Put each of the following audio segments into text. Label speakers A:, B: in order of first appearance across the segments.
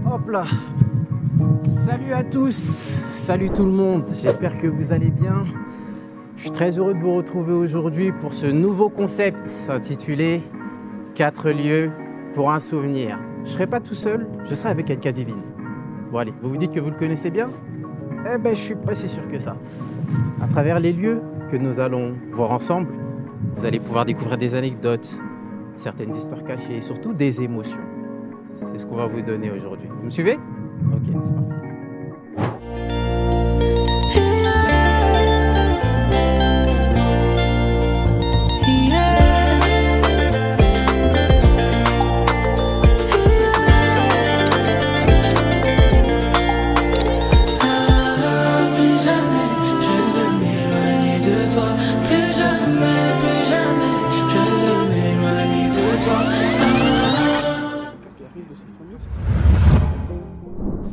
A: Hop là. Salut à tous, salut tout le monde, j'espère que vous allez bien. Je suis très heureux de vous retrouver aujourd'hui pour ce nouveau concept intitulé 4 lieux pour un souvenir. Je ne serai pas tout seul, je serai avec Elka Divine. Bon allez, vous vous dites que vous le connaissez bien? Eh ben je suis pas si sûr que ça. À travers les lieux que nous allons voir ensemble, vous allez pouvoir découvrir des anecdotes, certaines histoires cachées et surtout des émotions. C'est ce qu'on va vous donner aujourd'hui. Vous me suivez? Ok, c'est parti.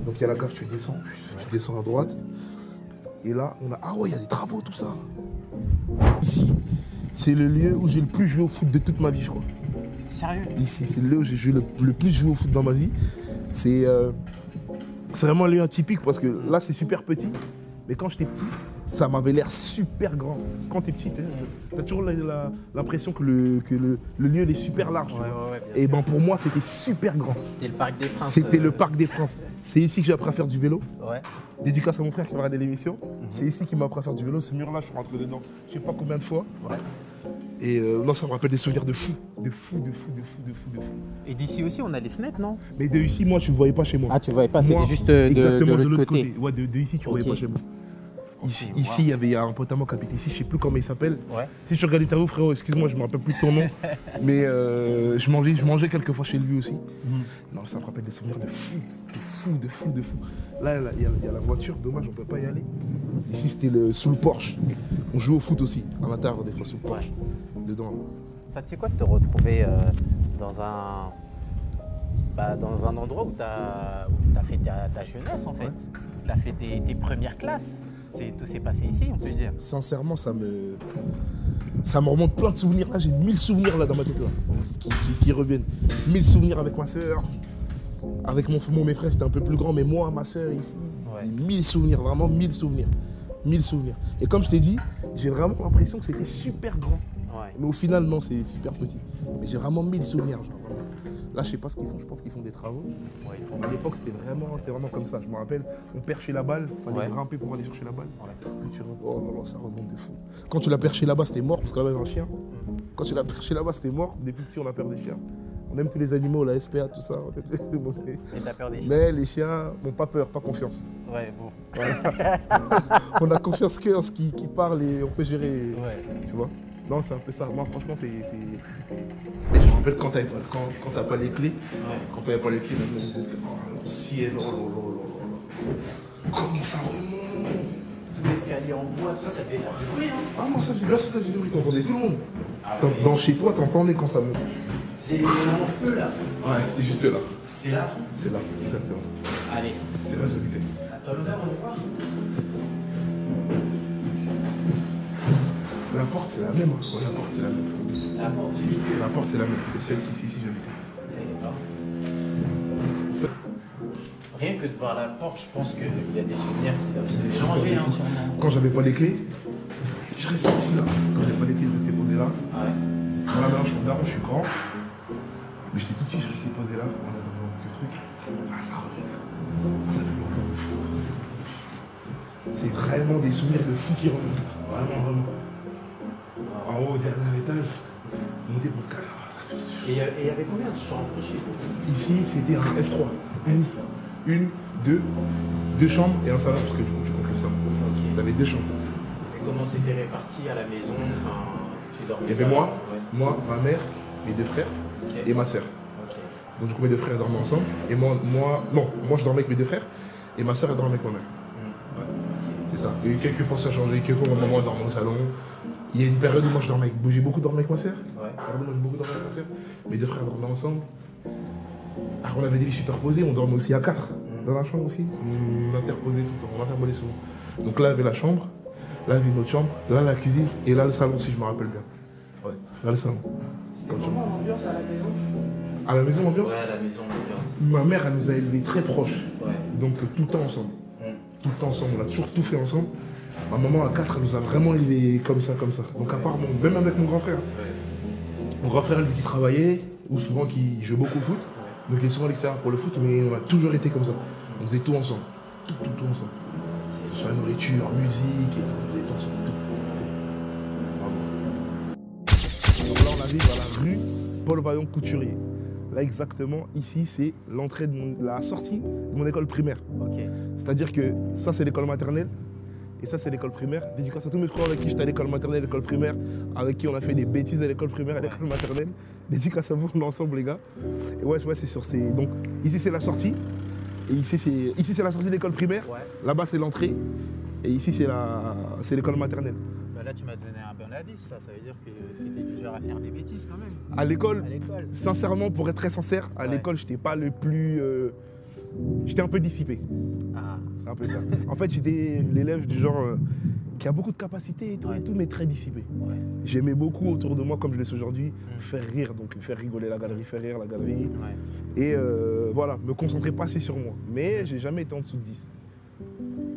B: Donc il y a la cave, tu descends à droite. Et là, on a... Ah ouais, il y a des travaux, tout ça. Ici, c'est le lieu où j'ai le plus joué au foot de toute ma vie, je crois.
A: Sérieux?
B: Ici, c'est le lieu où j'ai joué le plus joué au foot dans ma vie. C'est vraiment un lieu atypique parce que là, c'est super petit. Mais quand j'étais petit, ça m'avait l'air super grand. Quand t'es petit, t'as toujours l'impression que le lieu il est super large.
A: Ouais,
B: et ben pour moi, c'était super grand.
A: C'était le Parc des Princes.
B: C'était le Parc des Princes. C'est ici que j'ai appris à faire du vélo.
A: Ouais.
B: Dédicace à mon frère qui va regarder l'émission. C'est ici qu'il m'a appris à faire du vélo. Ce mur-là, je suis rentré dedans je sais pas combien de fois.
A: Ouais.
B: Et non, ça me rappelle des souvenirs de fou. De fou.
A: Et d'ici aussi, on a les fenêtres, non?
B: Mais de ici, moi, tu ne voyais pas chez moi.
A: Ah, tu voyais pas, c'était
B: Moi,
A: juste de
B: exactement
A: l'autre côté.
B: Ouais, de ici, tu ne voyais pas chez moi. Ici,
A: wow.
B: Ici, il y a un pote à moi qui habite ici, je sais plus comment il s'appelle.
A: Ouais.
B: Si tu regardes l'interview, frérot, excuse-moi, je me rappelle plus de ton nom. Mais je mangeais quelques fois chez lui aussi. Non, ça me rappelle des souvenirs de fou. Là, il y a la voiture, dommage, on peut pas y aller. Ici, c'était sous le Porsche. On jouait au foot aussi, à l'intérieur des fois, sous le Porsche. Dedans.
A: Ça te fait quoi de te retrouver dans un endroit où tu as fait ta jeunesse, en fait? Tu as fait tes premières classes. Tout s'est passé ici, on peut dire.
B: Sincèrement, ça me remonte plein de souvenirs. Là, j'ai 1000 souvenirs là dans ma tête là, qui reviennent. 1000 souvenirs avec ma soeur. Avec mes frères, c'était un peu plus grand, mais moi, ma soeur ici, 1000 souvenirs, vraiment 1000 souvenirs. 1000 souvenirs. Et comme je t'ai dit, j'ai vraiment l'impression que c'était super grand. Ouais. Mais au final, non, c'est super petit. Mais j'ai vraiment 1000 souvenirs. Genre, vraiment. Là, je sais pas ce qu'ils font, je pense qu'ils font des travaux. Ouais, à l'époque, c'était vraiment comme ça. Je me rappelle, on perchait la balle, il fallait grimper pour aller chercher la balle. Oh là là, ça remonte de fou. Quand tu l'as perché là-bas, c'était mort, parce que là-bas, il y avait un chien. Quand tu l'as perché là-bas, c'était mort. Depuis petit, on a peur des chiens. On aime tous les animaux, la SPA, tout ça.
A: Et t'as peur des chiens?
B: Mais les chiens n'ont pas peur, pas confiance.
A: Ouais, bon.
B: Voilà. On a confiance qu'en ce qui parle et on peut gérer. Ouais. Tu vois? Non, c'est un peu ça. Moi, franchement, c'est... Je me rappelle quand t'as pas les clés. Quand t'avais pas les clés, le ciel, comment ça remonte?
A: L'escalier en bois, ça devait faire du bruit, hein?
B: Ah non, ça faisait bien ça du bruit, t'entendais tout le monde. Dans chez toi, t'entendais quand ça monte.
A: J'ai les en feu, là.
B: Ouais, c'était juste là.
A: C'est là?
B: C'est là, exactement.
A: Allez.
B: C'est là que j'habitais.
A: Attends, l'odeur, on va voir.
B: La porte, c'est la même. La porte, c'est la même.
A: La porte du milieu.
B: La porte, c'est la même. C'est celle-ci, ici, j'habitais.
A: Rien que de voir la porte, je pense qu'il y a des souvenirs qui doivent se changer, hein, sûrement.
B: Quand j'avais pas les clés, je restais ici, là. Quand j'avais pas les clés, je restais posé là. Ouais. Voilà, maintenant, je suis grand. Mais j'étais tout petit, je restais posé là. Voilà, dans le truc. Ah, ça revient, ça. Ça fait longtemps de fou. C'est vraiment des souvenirs de fou qui reviennent. Vraiment. En haut, au dernier étage, monter pour le cas.
A: Et il y avait combien de chambres chez vous?
B: Ici, c'était un F3. Deux chambres et un salon, parce que je compte le salon. Okay. T'avais 2 chambres.
A: Et comment c'était réparti à la maison? Enfin, tu dormais?
B: Il y avait moi, ma mère, mes 2 frères et ma sœur.
A: Okay.
B: Donc mes 2 frères dormaient ensemble. Et moi je dormais avec mes 2 frères et ma sœur elle dormait avec ma mère. Ouais. C'est ça. Et quelques fois ça a changé, quelques fois ma maman dormait au salon. Il y a une période où moi j'ai beaucoup dormi avec ma sœur. Mes 2 frères dormaient ensemble. Alors on avait des lits superposés, on dormait aussi à 4 dans la chambre aussi. On interposait tout le temps, on interpolait souvent. Donc là il y avait la chambre, là il y avait une autre chambre, là la cuisine et là le salon si je me rappelle bien. Ouais, là le salon.
A: C'était comment l'ambiance à la maison?
B: À la maison, l'ambiance?
A: Ouais, à la maison, l'ambiance.
B: Ma mère, elle nous a élevés très proches.
A: Ouais.
B: Donc tout le temps ensemble. Tout le temps ensemble. On a toujours tout fait ensemble. Ma maman à 4, elle nous a vraiment élevés comme ça, comme ça. Donc à part même avec mon grand frère. Mon grand frère, lui, qui travaillait, ou souvent qui jouait beaucoup au foot. Donc il est souvent à l'extérieur pour le foot, mais on a toujours été comme ça. On faisait tout ensemble. Tout ensemble. Que ce soit la nourriture, musique et tout. On faisait tout ensemble. Tout. Vraiment. Donc là, on arrive à la rue Paul Vaillant Couturier. Là, exactement, ici, c'est l'entrée de la sortie de mon école primaire.
A: Ok.
B: C'est-à-dire que ça, c'est l'école maternelle. Et ça, c'est l'école primaire. Dédicace à tous mes frères avec qui j'étais à l'école maternelle, l'école primaire, avec qui on a fait des bêtises à l'école primaire, à l'école maternelle. Dédicace à vous, l'ensemble, les gars. Et ouais, c'est sur ces. Donc, ici, c'est la sortie. Et ici, c'est la sortie de l'école primaire. Ouais. Là-bas, c'est l'entrée. Et ici, c'est l'école maternelle.
A: Bah là, tu m'as donné un bon indice, ça. Ça veut dire que tu étais du genre à faire des bêtises quand même.
B: À l'école, sincèrement, pour être très sincère, à l'école, j'étais pas le plus. J'étais un peu dissipé. Ah. C'est un peu ça. En fait, j'étais l'élève du genre qui a beaucoup de capacités et tout, mais très dissipé. Ouais. J'aimais beaucoup autour de moi, comme je le suis aujourd'hui, faire rire, donc faire rigoler la galerie, faire rire la galerie. Ouais. Et voilà, me concentrer pas assez sur moi. Mais j'ai jamais été en dessous de 10.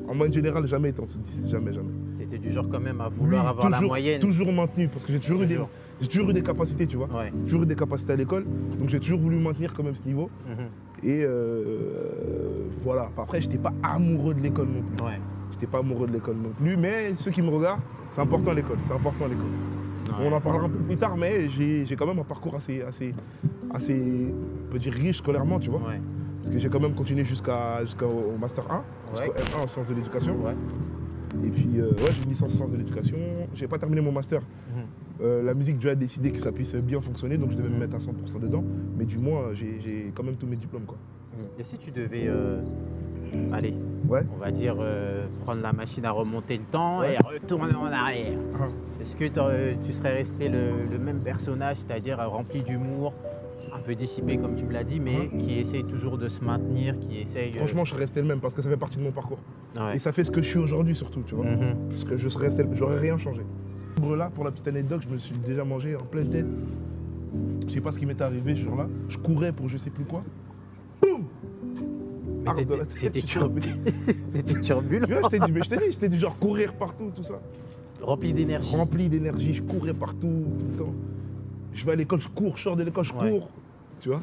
B: En moyenne générale, jamais été en dessous de 10. Jamais. Tu
A: étais du genre quand même à vouloir avoir la moyenne.
B: Toujours maintenu, parce que j'ai toujours eu des capacités, tu vois. Ouais. Toujours eu des capacités à l'école, donc j'ai toujours voulu maintenir quand même ce niveau. Et voilà. Après, j'étais pas amoureux de l'école non plus. Ouais. J'étais pas amoureux de l'école non plus, mais ceux qui me regardent, c'est important l'école. C'est important l'école. Ouais. On en parlera un peu plus tard, mais j'ai quand même un parcours assez, on peut dire riche scolairement, tu vois. Ouais. Parce que j'ai quand même continué jusqu'au Master 1, jusqu'au M1 en sciences de l'éducation. Ouais. Et puis, j'ai une licence en sciences de l'éducation. J'ai pas terminé mon Master. La musique, Dieu a décidé que ça puisse bien fonctionner, donc je devais me mettre à 100% dedans. Mais du moins, j'ai quand même tous mes diplômes, quoi.
A: Et si tu devais, on va dire, prendre la machine à remonter le temps et retourner en arrière, est-ce que tu serais resté le même personnage, c'est-à-dire rempli d'humour, un peu dissipé comme tu me l'as dit, mais qui essaye toujours de se maintenir, qui essaye...
B: Franchement, je serais resté le même parce que ça fait partie de mon parcours. Ouais. Et ça fait ce que je suis aujourd'hui surtout, tu vois. Parce que je serais resté, j'aurais rien changé. Là, pour la petite anecdote, je me suis déjà mangé en pleine tête. Je sais pas ce qui m'est arrivé ce jour-là. Je courais pour je sais plus quoi. Boum!
A: T'étais turbulent.
B: Je t'ai dit, j'étais du genre courir partout, tout ça.
A: Rempli d'énergie.
B: Rempli d'énergie, je courais partout, tout le temps. Je vais à l'école, je cours, je sors de l'école, je cours. Tu vois?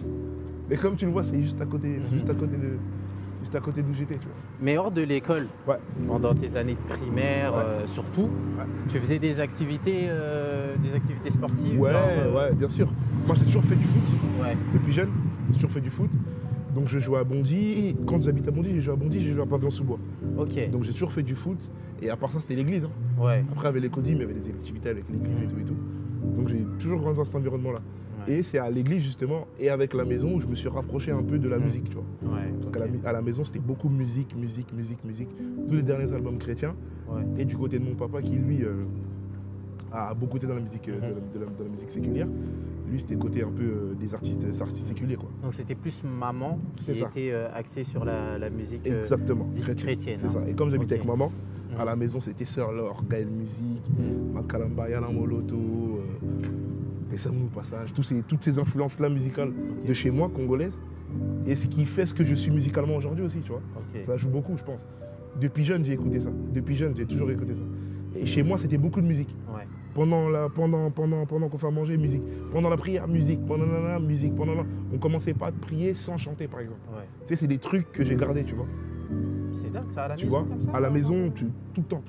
B: Mais comme tu le vois, c'est juste à côté, juste à côté d'où j'étais, tu vois.
A: Mais hors de l'école, pendant tes années de primaire, surtout, tu faisais des activités sportives?
B: Ouais, bien sûr. Moi, j'ai toujours fait du foot. Ouais. Depuis jeune, j'ai toujours fait du foot. Donc, je jouais à Bondy. Quand j'habite à Bondy, j'ai joué à Bondy, j'ai joué à Pavillon-sous-Bois. Ok. Donc, j'ai toujours fait du foot. Et à part ça, c'était l'église. Hein. Ouais. Après, avec les CODIM, il y avait des activités avec l'église et tout. Donc, j'ai toujours grandi dans cet environnement-là. Et c'est à l'église justement et avec la maison où je me suis rapproché un peu de la musique, tu vois. Ouais, parce qu'à la maison c'était beaucoup musique. Tous les derniers albums chrétiens. Ouais. Et du côté de mon papa qui lui a beaucoup été dans la musique, de la musique séculière. Lui c'était côté un peu des artistes séculiers, quoi.
A: Donc c'était plus maman qui était axée sur la musique chrétienne.
B: C'est ça. Et comme j'habitais avec maman, à la maison c'était Sœur Laure, Gaël Musique, Makalamba, Yana Moloto. Et ça nous passage, toutes ces influences-là musicales de chez moi, congolaises, et ce qui fait ce que je suis musicalement aujourd'hui aussi, tu vois. Ça joue beaucoup, je pense. Depuis jeune, j'ai écouté ça. Depuis jeune, j'ai toujours écouté ça. Et chez moi, c'était beaucoup de musique. Ouais. Pendant qu'on fait à manger, musique. Pendant la prière, musique. On commençait pas à prier sans chanter, par exemple. Ouais. Tu sais, c'est des trucs que j'ai gardés, tu vois.
A: C'est dingue, ça, à la maison comme ça?
B: À la maison, tout le temps.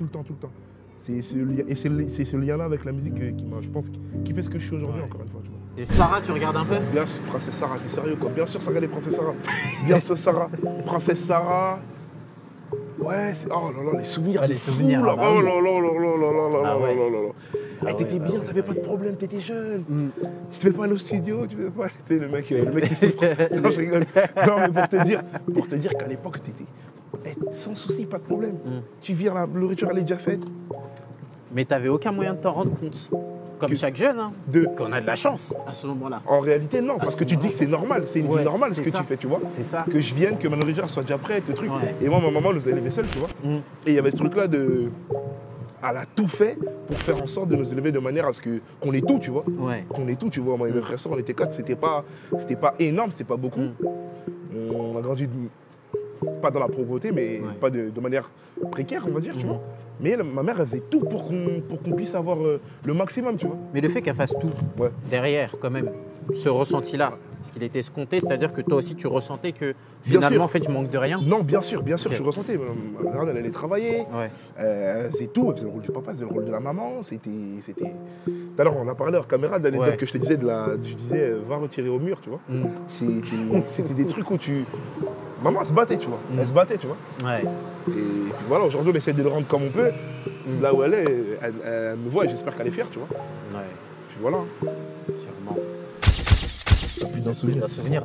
B: C'est ce lien-là avec la musique je pense, qui fait ce que je suis aujourd'hui, encore une fois. Tu vois.
A: Et Sarah, tu regardes un peu?
B: Bien sûr, Princesse Sarah, t'es sérieux quoi? Bien sûr, ça regarde les Princesse Sarah. Bien sûr, Sarah. Princesse Sarah. Ouais, oh là là, les souvenirs.
A: Les souvenirs.
B: Oh là là. T'étais bien, t'avais pas de problème, t'étais jeune. Tu te fais pas aller au studio, tu fais pas. T'es le mec qui se prend. Non, je rigole. Non, mais pour te dire qu'à l'époque, t'étais. Sans souci, pas de problème. Tu viens, la nourriture, elle est déjà faite.
A: Mais t'avais aucun moyen de t'en rendre compte. Comme chaque jeune, hein, qu'on a de la chance à ce moment-là.
B: En réalité, non, parce que tu dis que c'est normal, c'est une vie normale ce que tu fais, tu vois.
A: C'est ça.
B: Que je vienne, que ma nourriture soit déjà prête, le truc. Et moi, ma maman nous a élevés seuls, tu vois. Et il y avait ce truc-là de. elle a tout fait pour faire en sorte de nous élever de manière à ce qu'on ait tout, tu vois.
A: Ouais.
B: Qu'on ait tout, tu vois. Moi et mes frères et sœurs, on était 4, c'était pas énorme, c'était pas beaucoup. On a grandi pas dans la pauvreté, mais pas de manière précaire, on va dire, tu vois. Mais ma mère, elle faisait tout pour qu'on puisse avoir le maximum, tu vois.
A: Mais le fait qu'elle fasse tout derrière, quand même, ce ressenti-là, est-ce qu'il était escompté? C'est-à-dire que toi aussi, tu ressentais que finalement, en fait, tu manques de rien?
B: Non, bien sûr, tu ressentais. Ma mère, elle allait travailler, elle faisait tout, elle faisait le rôle du papa, elle faisait le rôle de la maman. C'était... Tout à l'heure, on a parlé hors caméra de l'anecdote que je te disais, je disais, va retirer au mur, tu vois. C'était des trucs où tu... Maman, elle se battait, tu vois. Elle se battait, tu vois. Ouais. Et puis voilà, aujourd'hui, on essaie de le rendre comme on peut. Là où elle est, elle me voit et j'espère qu'elle est fière, tu vois. Ouais. Puis voilà.
A: Sûrement.
B: Puis d'un souvenir.
A: D'un souvenir,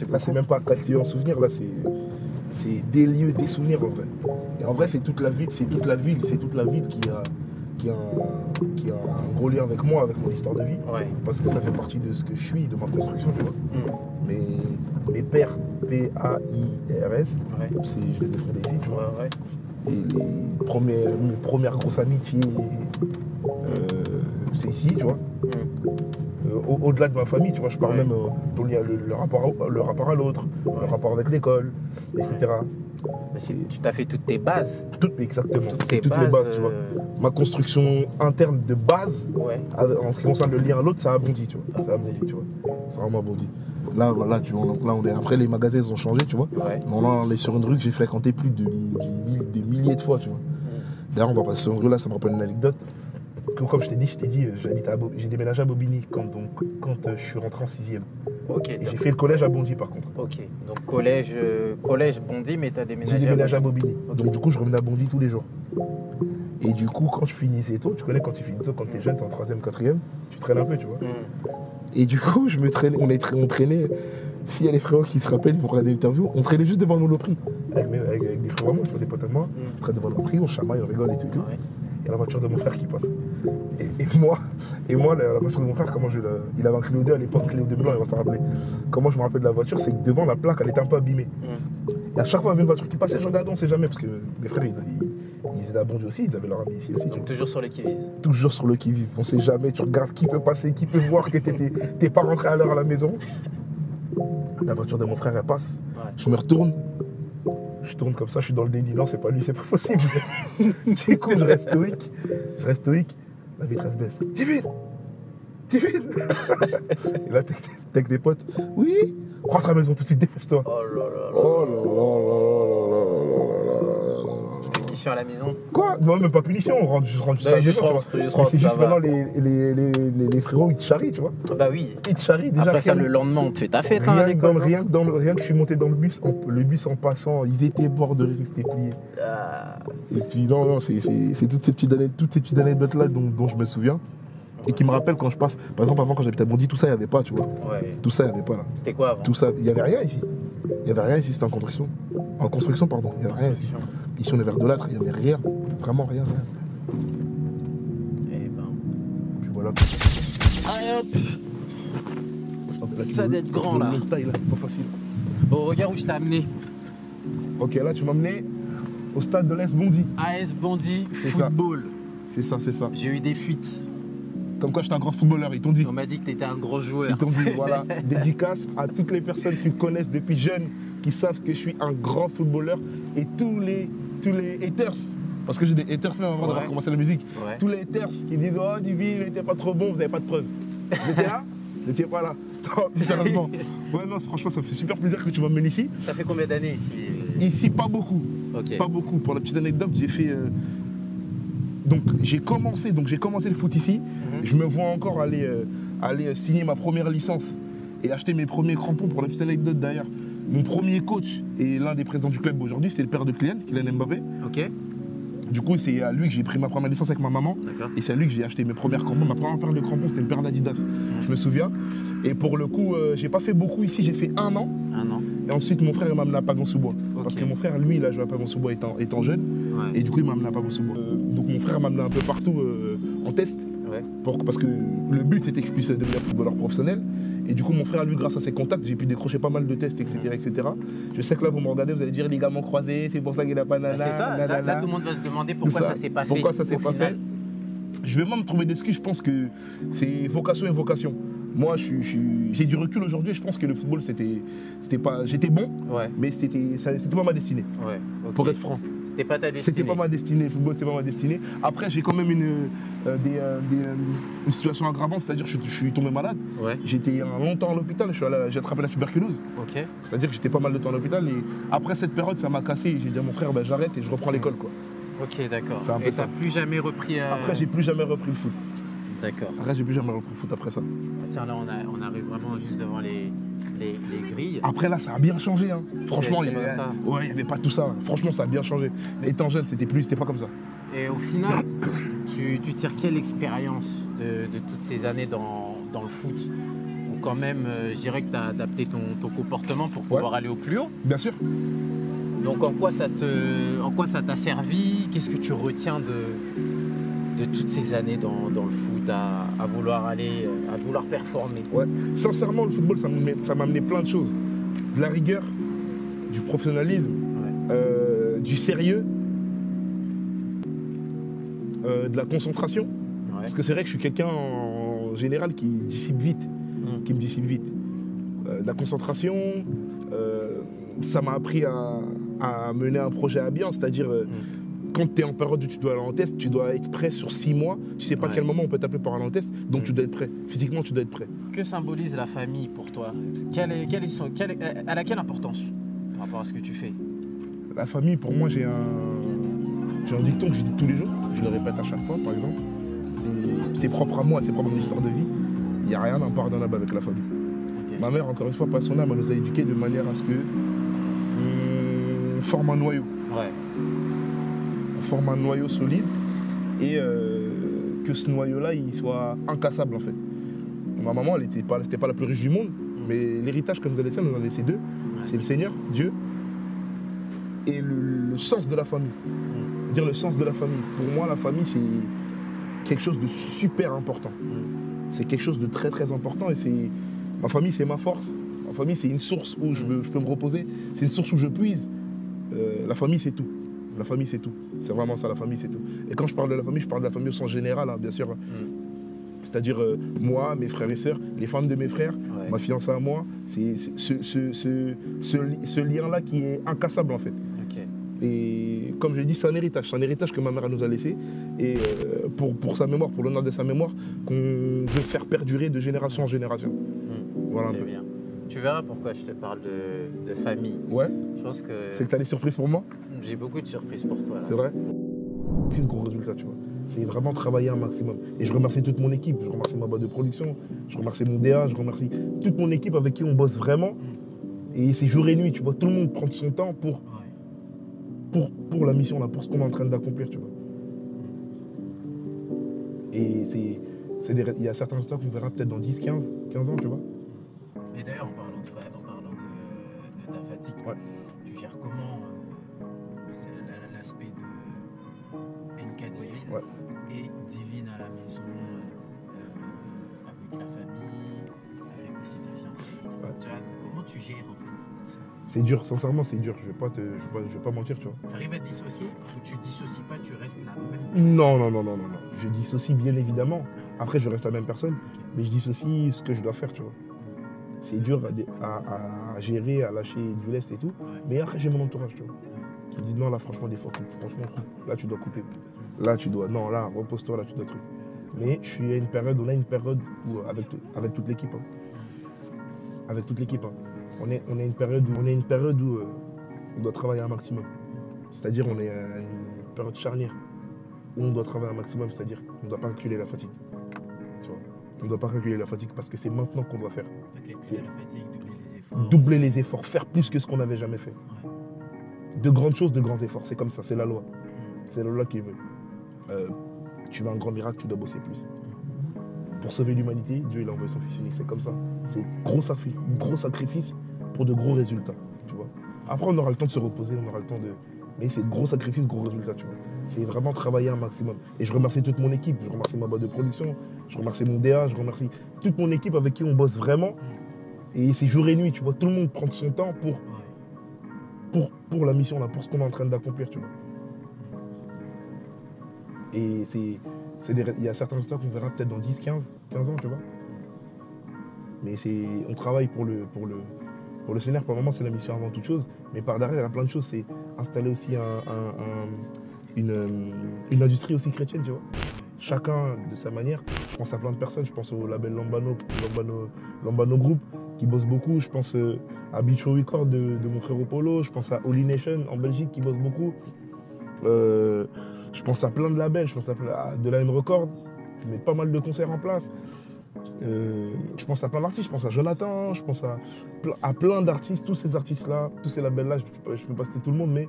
B: là, c'est même pas 4 lieux en souvenir, là, c'est des lieux, des souvenirs, en vrai. Et en vrai, c'est toute la ville qui a un gros lien avec moi, avec mon histoire de vie. Ouais. Parce que ça fait partie de ce que je suis, de ma construction, tu vois. Mes pères, P-A-I-R-S, je les ai fondés ici, tu vois. Ouais. Et mes premières grosses amitiés, c'est ici, tu vois. Au-delà de ma famille, tu vois, je parle même le rapport à l'autre, le rapport avec l'école, etc.
A: Tu t'as fait toutes tes bases.
B: Exactement, toutes les bases, tu vois. Ma construction interne de base, en ce qui concerne le lien à l'autre, ça a bondi, tu vois. Ça a bondi, tu vois. Ça a vraiment bondi. Là, tu vois, après les magasins ils ont changé, tu vois. Ouais. Mais là, on est sur une rue que j'ai fréquentée plus de milliers de fois, tu vois. D'ailleurs, on va passer sur une rue là, ça me rappelle une anecdote. Comme je t'ai dit, j'ai déménagé à Bobigny quand je suis rentré en 6e. Okay, et j'ai fait le collège à Bondy par contre.
A: Ok, donc collège Bondy, mais tu as déménagé
B: J'ai déménagé à Bobigny. Okay. Donc du coup, je revenais à Bondy tous les jours. Et du coup, quand je finissais tôt, tu connais quand tu finis tôt, quand t'es jeune, t'es en 3e, 4e, tu traînes un peu, tu vois. Et du coup, on traînait, s'il y a les frérots qui se rappellent, ils vont regarder l'interview, on traînait juste devant le Monoprix. Avec des frérots à moi, tu vois, des potes à moi, on traîne devant le Monoprix, on chamaille, on rigole et tout. Ouais. Il y a la voiture de mon frère qui passe. Et moi, la voiture de mon frère, il avait un Clio 2 à l'époque, Clio 2 blanc, il va s'en rappeler. Comment je me rappelle de la voiture, c'est que devant la plaque, elle était un peu abîmée. Et à chaque fois, il y avait une voiture qui passait, je regardais, on ne sait jamais, parce que mes frères, ils étaient à Bondy aussi, ils avaient leur ami ici aussi.
A: Donc toujours sur le qui-vive.
B: Toujours sur le qui-vive, on ne sait jamais, tu regardes qui peut passer, qui peut voir que t'es pas rentré à l'heure à la maison. La voiture de mon frère, elle passe, je me retourne. Je tourne comme ça, je suis dans le déni. Non, c'est pas lui, c'est pas possible. Du coup, je reste stoïque. La vitresse baisse. Tivine. Et là, t'es avec des potes. Oui. Rentre à la maison tout de suite, dépêche-toi.
A: Oh là là.
B: Oh là là.
A: Punition à la maison.
B: Quoi? Non, même pas punition, on rentre juste à la maison. C'est juste maintenant les frérots, ils te charrient, tu vois.
A: Bah oui.
B: Ils te charrient déjà.
A: Après ça, le lendemain, on te fait ta fête.
B: Rien que je suis monté dans le bus en passant, ils étaient morts de rire, ils étaient pliés. Et puis non, c'est toutes ces petites anecdotes-là dont je me souviens. Et qui me rappellent quand je passe. Par exemple, avant, quand j'habitais à Bondy, tout ça, il n'y avait pas, tu vois. Ouais. Tout ça, il n'y avait pas là.
A: C'était quoi avant?
B: Tout ça, il n'y avait rien ici. C'était en construction. En construction, pardon. Il n'y avait rien ici. Ici, on est verdâtre, il n'y avait rien. Vraiment rien.
A: Eh ben.
B: Puis voilà.
A: Allez hop. Ça d'être grand là.
B: Taille, là, c'est pas facile.
A: Bon, regarde où je t'ai amené.
B: Ok, là, tu m'as amené au stade de l'AS Bondy.
A: AS Bondy football.
B: C'est ça.
A: J'ai eu des fuites.
B: Comme quoi j'étais un grand footballeur, ils t'ont dit.
A: On m'a dit que t'étais un gros joueur.
B: Ils t'ont dit, voilà, dédicace à toutes les personnes qui me connaissent depuis jeune, qui savent que je suis un grand footballeur, et tous les haters, parce que j'ai des haters même avant d'avoir commencé la musique, tous les haters qui disent « Oh, Divi, il n'était pas trop bon, vous n'avez pas de preuves. » Vous étiez là? Vous n'étiez pas là. Non, plus sérieusement. Ouais, non, franchement, ça me fait super plaisir que tu m'amènes ici.
A: T'as fait combien d'années ici?
B: Ici, pas beaucoup. Okay. Pas beaucoup. Pour la petite anecdote, j'ai fait... Donc j'ai commencé le foot ici. Je me vois encore aller signer ma première licence et acheter mes premiers crampons. Pour la petite anecdote d'ailleurs, mon premier coach et l'un des présidents du club aujourd'hui, c'est le père de Kylian Mbappé.
A: Ok.
B: Du coup, c'est à lui que j'ai pris ma première licence avec ma maman. Et c'est à lui que j'ai acheté mes premières crampons. Ma première paire de crampons, c'était une paire d'Adidas. Je me souviens. Et pour le coup, j'ai pas fait beaucoup ici, j'ai fait 1 an. 1 an. Et ensuite, mon frère m'a amené à Pavon-sous-Bois. Okay. Parce que mon frère, lui, il a joué à Pavon-sous-Bois étant jeune. Ouais. Et du coup, il m'a amené à Pavon-sous-Bois. Donc mon frère m'a amené un peu partout en test. Ouais. Parce que le but, c'était que je puisse devenir footballeur professionnel. Et du coup, mon frère, lui, grâce à ses contacts, j'ai pu décrocher pas mal de tests, etc. etc. Je sais que là, vous me regardez, vous allez dire ligaments croisés, c'est pour ça qu'il n'a pas nana.
A: C'est ça, là, tout le monde va se demander pourquoi ça s'est pas fait.
B: Pourquoi ça s'est pas
A: final.
B: fait. Je vais même trouver des excuses, je pense que c'est vocation et vocation. Moi, j'ai du recul aujourd'hui, je pense que le football, c'était pas... J'étais bon,
A: ouais.
B: mais c'était pas ma destinée,
A: ouais, okay.
B: Pour être franc.
A: C'était pas ta destinée.
B: C'était pas ma destinée, le football, c'était pas ma destinée. Après, j'ai quand même une situation aggravante, c'est-à-dire que je suis tombé malade.
A: Ouais.
B: J'étais longtemps à l'hôpital, j'ai attrapé la tuberculose.
A: Okay.
B: C'est-à-dire que j'étais pas mal de temps à l'hôpital. Et après cette période, ça m'a cassé. J'ai dit à mon frère, ben, j'arrête et je reprends l'école, quoi.
A: Ok, d'accord.
B: Et
A: t'as plus jamais repris...
B: Après, j'ai plus jamais repris le foot.
A: D'accord.
B: Après, j'ai plus jamais repris le foot après ça.
A: Tiens, là, on arrive vraiment juste devant les grilles.
B: Après, là, ça a bien changé. Hein. Franchement, il
A: n'y
B: avait pas tout ça. Franchement, ça a bien changé. Mais étant jeune, c'était pas comme ça.
A: Et au final, tu tires quelle expérience de toutes ces années dans le foot? Ou quand même, je dirais que tu as adapté ton comportement pour pouvoir aller au plus haut.
B: Bien sûr.
A: Donc, en quoi ça t'a servi? Qu'est-ce que tu retiens de toutes ces années dans le foot à vouloir performer?
B: Ouais. Sincèrement, le football, ça m'a amené plein de choses. De la rigueur, du professionnalisme, du sérieux, de la concentration. Ouais. Parce que c'est vrai que je suis quelqu'un en général qui me dissipe vite. De la concentration, ça m'a appris à mener un projet à bien, c'est-à-dire... Quand tu es en période où tu dois aller en test, tu dois être prêt sur 6 mois. Tu sais pas à quel moment on peut t'appeler pour aller en test, donc tu dois être prêt. Physiquement, tu dois être prêt. Que
A: symbolise la famille pour toi? Elle a quelle importance par rapport à ce que tu fais?
B: La famille, pour moi, j'ai un dicton que je dis tous les jours. Je le répète à chaque fois, par exemple. C'est propre à moi, c'est propre à mon histoire de vie. Il n'y a rien d'impardonnable avec la famille. Okay. Ma mère, encore une fois, pas son âme, elle nous a éduqués de manière à ce que on forme un noyau. Ouais. On forme un noyau solide et que ce noyau-là, il soit incassable en fait. Ma maman, c'était pas la plus riche du monde, mais l'héritage qu'elle nous a laissé, elle nous en a laissé deux. C'est le Seigneur, Dieu, et le sens de la famille. Dire le sens de la famille. Pour moi, la famille, c'est quelque chose de super important. C'est quelque chose de très très important et ma famille, c'est ma force. Ma famille, c'est une source où je peux me reposer. C'est une source où je puise. La famille, c'est tout. La famille, c'est tout. C'est vraiment ça, la famille, c'est tout. Et quand je parle de la famille, je parle de la famille au sens général, hein, bien sûr. C'est-à-dire moi, mes frères et sœurs, les femmes de mes frères, ma fiancée à moi. C'est ce lien-là qui est incassable, en fait. Okay. Et comme je l'ai dit, c'est un héritage. C'est un héritage que ma mère nous a laissé. Et pour sa mémoire, pour l'honneur de sa mémoire, qu'on veut faire perdurer de génération en génération. Voilà un peu.
A: Bien. Tu verras pourquoi je te parle de famille.
B: Ouais.
A: Je pense que...
B: C'est que tu as des surprises pour moi?
A: J'ai beaucoup de surprises pour toi.
B: C'est vrai? Plus gros résultat, tu vois. C'est vraiment travailler un maximum. Et je remercie toute mon équipe. Je remercie ma boîte de production. Je remercie mon DA. Je remercie toute mon équipe avec qui on bosse vraiment. Et c'est jour et nuit, tu vois. Tout le monde prend son temps pour la mission, là, pour ce qu'on est en train d'accomplir, tu vois. Et il y a certains résultats qu'on verra peut-être dans 10, 15 ans, tu vois.
A: Et d'ailleurs, en parlant de ta fatigue, tu gères comment l'aspect de NK Divine et Divine à la maison, avec la famille, avec aussi ta fiancée. Tu vois, comment tu gères en fait tout ça?
B: C'est dur, sincèrement, c'est dur. Je vais pas mentir, tu vois.
A: Tu arrives à te dissocier ou tu dissocies pas, tu restes la même
B: personne? Non. Je dissocie bien évidemment. Après, je reste la même personne, mais je dissocie ce que je dois faire, tu vois. C'est dur à gérer, à lâcher du lest et tout. Mais après, j'ai mon entourage, tu vois, qui me dit non, là, franchement, des fois, franchement, là, tu dois couper. Là, tu dois, non, là, repose-toi, là, tu dois truc. Mais on a une période où, avec toute l'équipe, avec toute l'équipe, on est une période où on doit travailler un maximum. C'est-à-dire, on est à une période charnière où on doit travailler un maximum, c'est-à-dire, on ne doit pas calculer la fatigue. On ne doit pas calculer la fatigue parce que c'est maintenant qu'on doit faire.
A: Calculer la fatigue, doubler les efforts.
B: Doubler les efforts, faire plus que ce qu'on n'avait jamais fait. De grandes choses, de grands efforts, c'est comme ça, c'est la loi. C'est la loi qui veut. Tu veux un grand miracle, tu dois bosser plus. Pour sauver l'humanité, Dieu il a envoyé son fils unique, c'est comme ça. C'est gros sacrifice pour de gros résultats, tu vois. Après, on aura le temps de se reposer, on aura le temps mais c'est gros sacrifice, gros résultat, tu vois. C'est vraiment travailler un maximum. Et je remercie toute mon équipe, je remercie ma boîte de production, je remercie mon DA, je remercie toute mon équipe avec qui on bosse vraiment. Et c'est jour et nuit, tu vois, tout le monde prend son temps pour la mission, là, pour ce qu'on est en train d'accomplir, tu vois. Et il y a certains résultats qu'on verra peut-être dans 10, 15 ans, tu vois. Mais on travaille pour le scénario. Pour le moment, c'est la mission avant toute chose. Mais par derrière, il y a plein de choses. C'est installer aussi une industrie aussi chrétienne, tu vois. Chacun de sa manière. Je pense à plein de personnes. Je pense au label Lambano Group qui bosse beaucoup. Je pense à Beach Record de mon frère Polo. Je pense à Holy Nation en Belgique qui bosse beaucoup. Je pense à plein de labels. Je pense à De La Haine Record qui met pas mal de concerts en place. Je pense à plein d'artistes, je pense à Jonathan, je pense à plein d'artistes, tous ces artistes-là, tous ces labels-là, je ne peux pas citer tout le monde, mais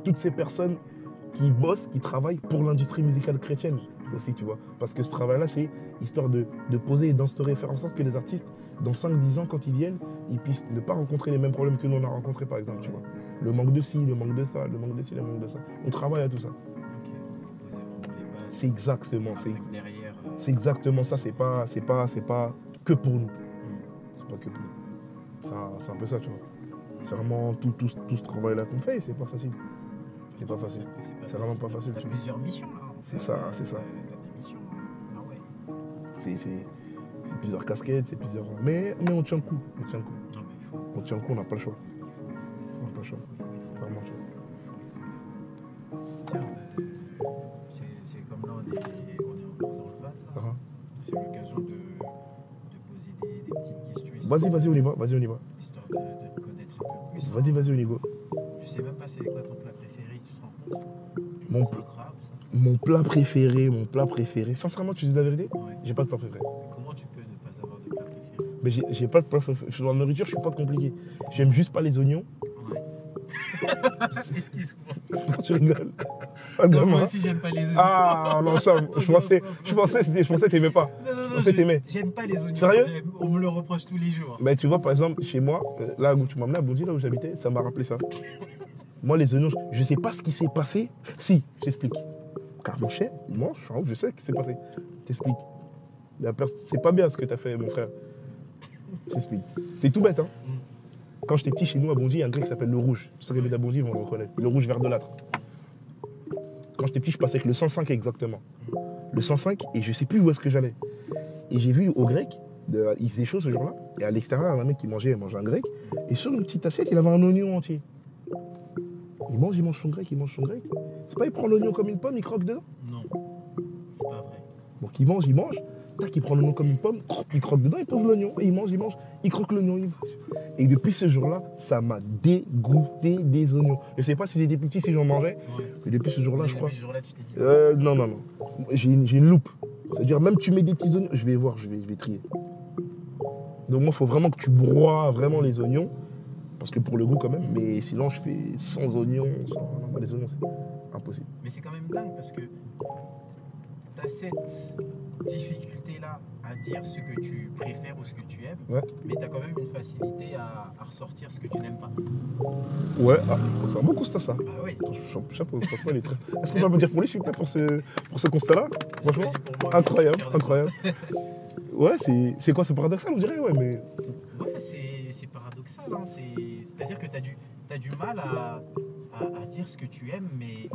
B: toutes ces personnes qui bossent, qui travaillent pour l'industrie musicale chrétienne aussi, tu vois. Parce que ce travail-là, c'est histoire de poser et d'instaurer, faire en sorte que les artistes, dans 5-10 ans, quand ils viennent, ils puissent ne pas rencontrer les mêmes problèmes que nous on a rencontrés, par exemple, tu vois. Le manque de ci, le manque de ça, le manque de ci, le manque de ça. On travaille à tout ça. C'est exactement, c'est exactement ça, c'est pas que pour nous. C'est pas que pour nous. C'est un peu ça, tu vois. C'est vraiment tout ce travail-là qu'on fait, c'est pas facile. C'est pas facile. C'est vraiment pas facile.
A: Tu as plusieurs missions là.
B: C'est ça.
A: T'as des missions. Ah ouais.
B: C'est plusieurs casquettes, c'est plusieurs. Mais on tient le coup. On tient le coup.
A: Non, mais il faut.
B: On tient le coup, on n'a pas le choix. On n'a pas le choix. Vraiment, tu vois.
A: Tiens, c'est comme là, on est encore dans le van. Là. C'est l'occasion de poser des petites questions.
B: Vas-y, on y va. Vas-y, on y va.
A: Histoire de te connaître un peu plus.
B: Vas-y, on y va.
A: Je sais même pas c'est quoi ton plat préféré, tu te rends compte?
B: Mon,
A: C'est un crabe, ça.
B: mon plat préféré. Sincèrement, tu dis la vérité?
A: Ouais.
B: J'ai pas de plat préféré.
A: Mais comment tu peux ne pas avoir de plat préféré?
B: Mais j'ai pas de plat préféré. Sur la nourriture, je suis pas compliqué. J'aime juste pas les oignons.
A: Ouais. Excuse-moi.
B: Tu rigoles.
A: Non, moi aussi, j'aime pas les oignons.
B: Ah non, ça, je pensais que t'aimais pas.
A: Non, j'aime pas les oignons.
B: Sérieux?
A: On me le reproche tous les jours.
B: Mais tu vois, par exemple, chez moi, là où tu m'as amené à Bondy, là où j'habitais, ça m'a rappelé ça. Moi, les oignons, je sais pas ce qui s'est passé. Si, je t'explique. Car mon chien, il mange, je sais ce qui s'est passé. Je t'explique. C'est pas bien ce que t'as fait, mon frère. Je t'explique. C'est tout bête, hein. Quand j'étais petit, chez nous, à Bondy, il y a un grec qui s'appelle le Rouge. Ceux qui habitent à Bondy vont le reconnaître. Le rouge verdâtre. Quand j'étais petit, je passais avec le 105 exactement. Le 105, et je sais plus où est-ce que j'allais. Et j'ai vu au grec, il faisait chaud ce jour-là, et à l'extérieur, il y avait un mec qui mangeait un grec, et sur une petite assiette, il avait un oignon entier. Il mange son grec. C'est pas il prend l'oignon comme une pomme, il croque dedans?
A: Non, c'est pas vrai.
B: Donc il mange, tac, il prend l'oignon comme une pomme, il croque dedans, il pose l'oignon, et il mange, il croque l'oignon, il mange. Et depuis ce jour-là, ça m'a dégoûté des oignons. Je sais pas si j'étais petit, si j'en mangeais, mais depuis ce jour-là, je crois.
A: Depuis ce jour-là, tu t'es dit.
B: Non. J'ai une loupe. C'est-à-dire, même tu mets des petits oignons, je vais voir, je vais trier. Donc moi, il faut vraiment que tu broies vraiment les oignons, parce que pour le goût quand même, mais sinon, je fais sans oignons, non, les oignons, c'est impossible.
A: Mais c'est quand même dingue parce que tu as cette difficulté-là à dire ce que tu préfères ou ce que tu aimes, mais tu as quand même une facilité à ressortir ce que tu n'aimes pas.
B: Ouais, ça va beaucoup ça.
A: Ah oui.
B: Chapeau, franchement, il est très... Est-ce qu'on peut me dire pour lui, s'il vous plaît, pour ce constat-là? Franchement, incroyable. Ouais, c'est quoi, c'est paradoxal, on dirait, ouais, mais...
A: Ouais, c'est paradoxal, hein. C'est-à-dire que tu as du mal à dire ce que tu aimes, mais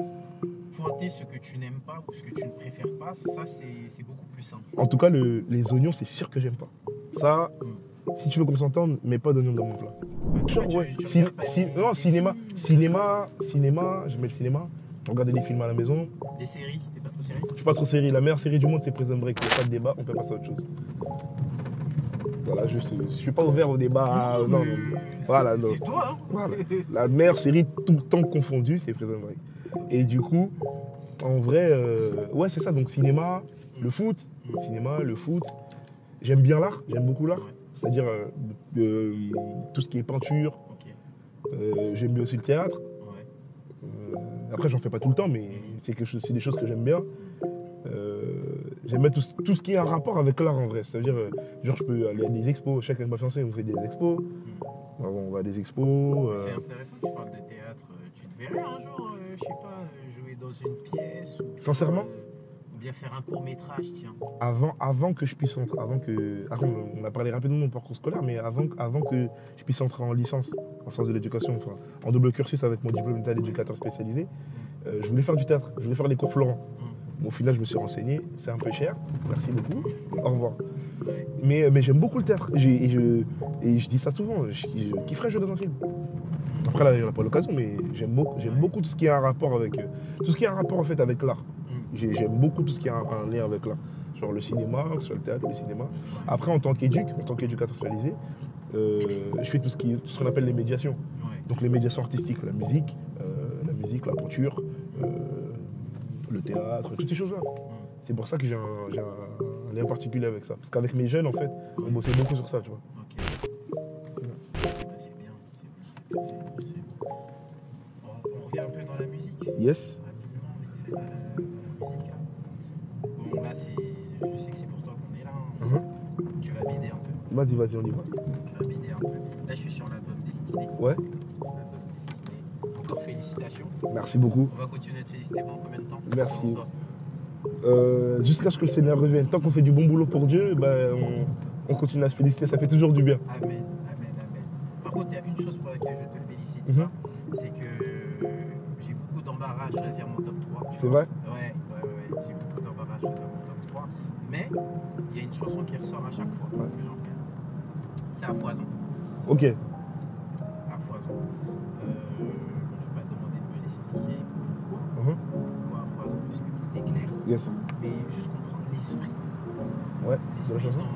A: pointer ce que tu n'aimes pas ou ce que tu ne préfères pas, ça, c'est beaucoup plus simple.
B: En tout cas, les oignons, c'est sûr que j'aime pas. Ça, si tu veux qu'on s'entende, mets pas d'oignons dans mon plat. Genre, ouais. Cinéma, j'aimais le cinéma. Regarder des films à la maison.
A: Les séries, t'es pas trop série?
B: Je suis pas trop série. La meilleure série du monde, c'est Prison Break. Il n'y a pas de débat, on peut passer à autre chose. Voilà, je suis pas ouvert au débat. Non. Voilà, non.
A: C'est toi, hein?
B: Voilà. La meilleure série, tout le temps confondue, c'est Prison Break. Et du coup, en vrai, ouais, c'est ça. Donc, cinéma, le foot. Cinéma, le foot. J'aime bien l'art, j'aime beaucoup l'art. C'est-à-dire tout ce qui est peinture. J'aime bien aussi le théâtre. Après, j'en fais pas tout le temps, mais c'est des choses que j'aime bien. J'aime bien tout ce qui est en rapport avec l'art en vrai. C'est-à-dire, genre, je peux aller à des expos. Chacun de ma fiancée, on fait des expos. On va à des expos.
A: C'est intéressant que tu parles de théâtre. Tu te verrais un jour sais pas, jouer dans une pièce
B: Sincèrement
A: ou bien faire un court-métrage, tiens.
B: Avant que je puisse entrer, on a parlé rapidement de mon parcours scolaire, mais avant que je puisse entrer en licence, en sciences de l'éducation, enfin, en double cursus avec mon diplôme d'état d'éducateur spécialisé, je voulais faire du théâtre, je voulais faire les cours Florent. Au final, je me suis renseigné, c'est un peu cher, merci beaucoup, au revoir. Mais j'aime beaucoup le théâtre, et je dis ça souvent, je kifferais jouer dans un film. Après là, il n'y en a pas l'occasion, mais j'aime beaucoup tout ce qui a un rapport avec, tout ce qui a un rapport en fait avec l'art. J'aime beaucoup tout ce qui a un lien avec l'art. Genre le cinéma, sur le théâtre, le cinéma. Après, en tant qu'éducateur spécialisé, je fais tout ce qu'on appelle les médiations. Donc les médiations artistiques, la musique, la peinture, le théâtre, toutes ces choses-là. C'est pour ça que j'ai un lien particulier avec ça. Parce qu'avec mes jeunes, en fait, on bossait beaucoup sur ça, tu vois.
A: Ok. C'est bien. On revient un peu dans la musique.
B: Yes.
A: Rapidement, vite fait, la musique. Bon, là, je sais que c'est pour toi qu'on est là. Hein. Tu vas m'aider un peu.
B: Vas-y, on y va.
A: Tu vas m'aider un peu. Là, je suis sur l'album Destiné.
B: Ouais.
A: L'album Destiné. Encore félicitations.
B: Merci beaucoup.
A: On va continuer de féliciter pendant combien de temps?
B: Merci. Jusqu'à ce que le Seigneur revienne. Tant qu'on fait du bon boulot pour Dieu, on continue à se féliciter, ça fait toujours du bien.
A: Amen. Par contre, il y a une chose pour laquelle je te félicite, c'est que j'ai beaucoup d'embarras à choisir mon top 3.
B: C'est vrai?
A: Ouais, j'ai beaucoup d'embarras à choisir mon top 3. Mais il y a une chanson qui ressort à chaque fois que j'en fais. C'est À Foison.
B: Ok.
A: À Foison. Je ne vais pas te demander de me l'expliquer pourquoi. Pourquoi À Foison, puisque tout est clair.
B: Yes.
A: Mais juste comprendre l'esprit.
B: Ouais, c'est la
A: L'esprit
B: chanson.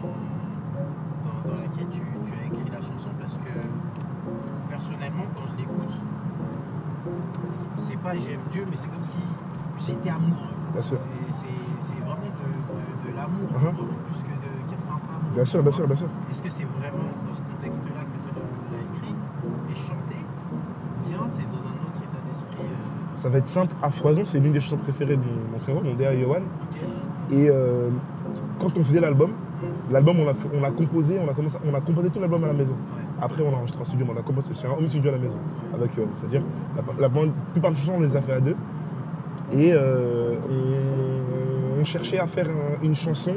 A: dans laquelle tu as écrit la chanson, parce que personnellement, quand je l'écoute, c'est pas j'aime Dieu, mais c'est comme si j'étais amoureux.
B: Bien sûr.
A: C'est vraiment de l'amour, vraiment plus que de qu'il sympa.
B: Bien sûr.
A: Est-ce que c'est vraiment dans ce contexte-là que toi tu l'as écrite et chanté? Bien, c'est dans un autre état d'esprit.
B: Ça va être simple. À Foison, c'est l'une des chansons préférées de mon frérot, mon DA Yohan.
A: Ok.
B: Et quand on faisait l'album, on a composé tout l'album à la maison.
A: Ouais.
B: Après, on a enregistré en studio, mais on a composé chez un home studio à la maison avec Yohan. C'est-à-dire, la plupart des chansons, on les a fait à deux. Et on cherchait à faire une chanson.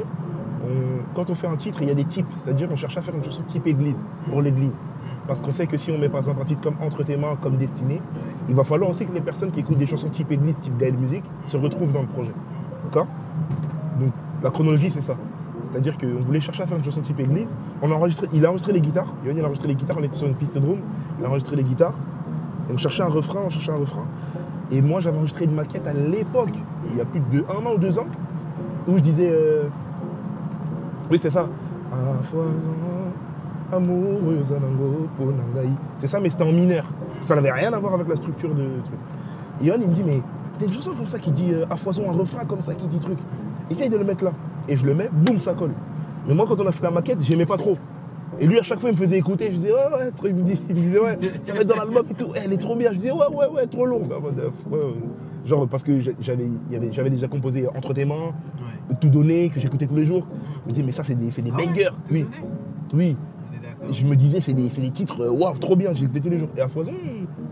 B: Quand on fait un titre, il y a des types. C'est-à-dire, on cherchait à faire une chanson type église, pour l'église. Parce qu'on sait que si on met par exemple un titre comme Entre tes mains, comme Destiné, il va falloir aussi que les personnes qui écoutent des chansons type église, type Gaël Musique, se retrouvent dans le projet. D'accord? Donc la chronologie, c'est ça. C'est-à-dire qu'on voulait chercher à faire une chanson type église. Il a enregistré les guitares. Il a enregistré les guitares, on était sur une piste de drum. Il a enregistré les guitares. Et on cherchait un refrain. Et moi, j'avais enregistré une maquette à l'époque, il y a plus de 1 an ou 2 ans, où je disais... Oui, c'était ça. C'est ça, mais c'était en mineur. Ça n'avait rien à voir avec la structure de truc. Et Yohan, il me dit, mais t'as une chanson comme ça qui dit à foison, un refrain comme ça qui dit truc. Essaye de le mettre là. Et je le mets, boum, ça colle. Mais moi, quand on a fait la maquette, j'aimais pas trop. Et lui, à chaque fois, il me faisait écouter. Je disais, ouais, il me disait, ouais, ça va être dans l'album et tout. Elle est trop bien. Je disais, ouais, trop long. Genre, parce que j'avais déjà composé Entre tes mains, Tout donné, que j'écoutais tous les jours. Je me disais, mais ça, c'est des bangers. Oui. Je me disais, c'est des titres, waouh, trop bien, j'écoutais tous les jours. Et à Foison,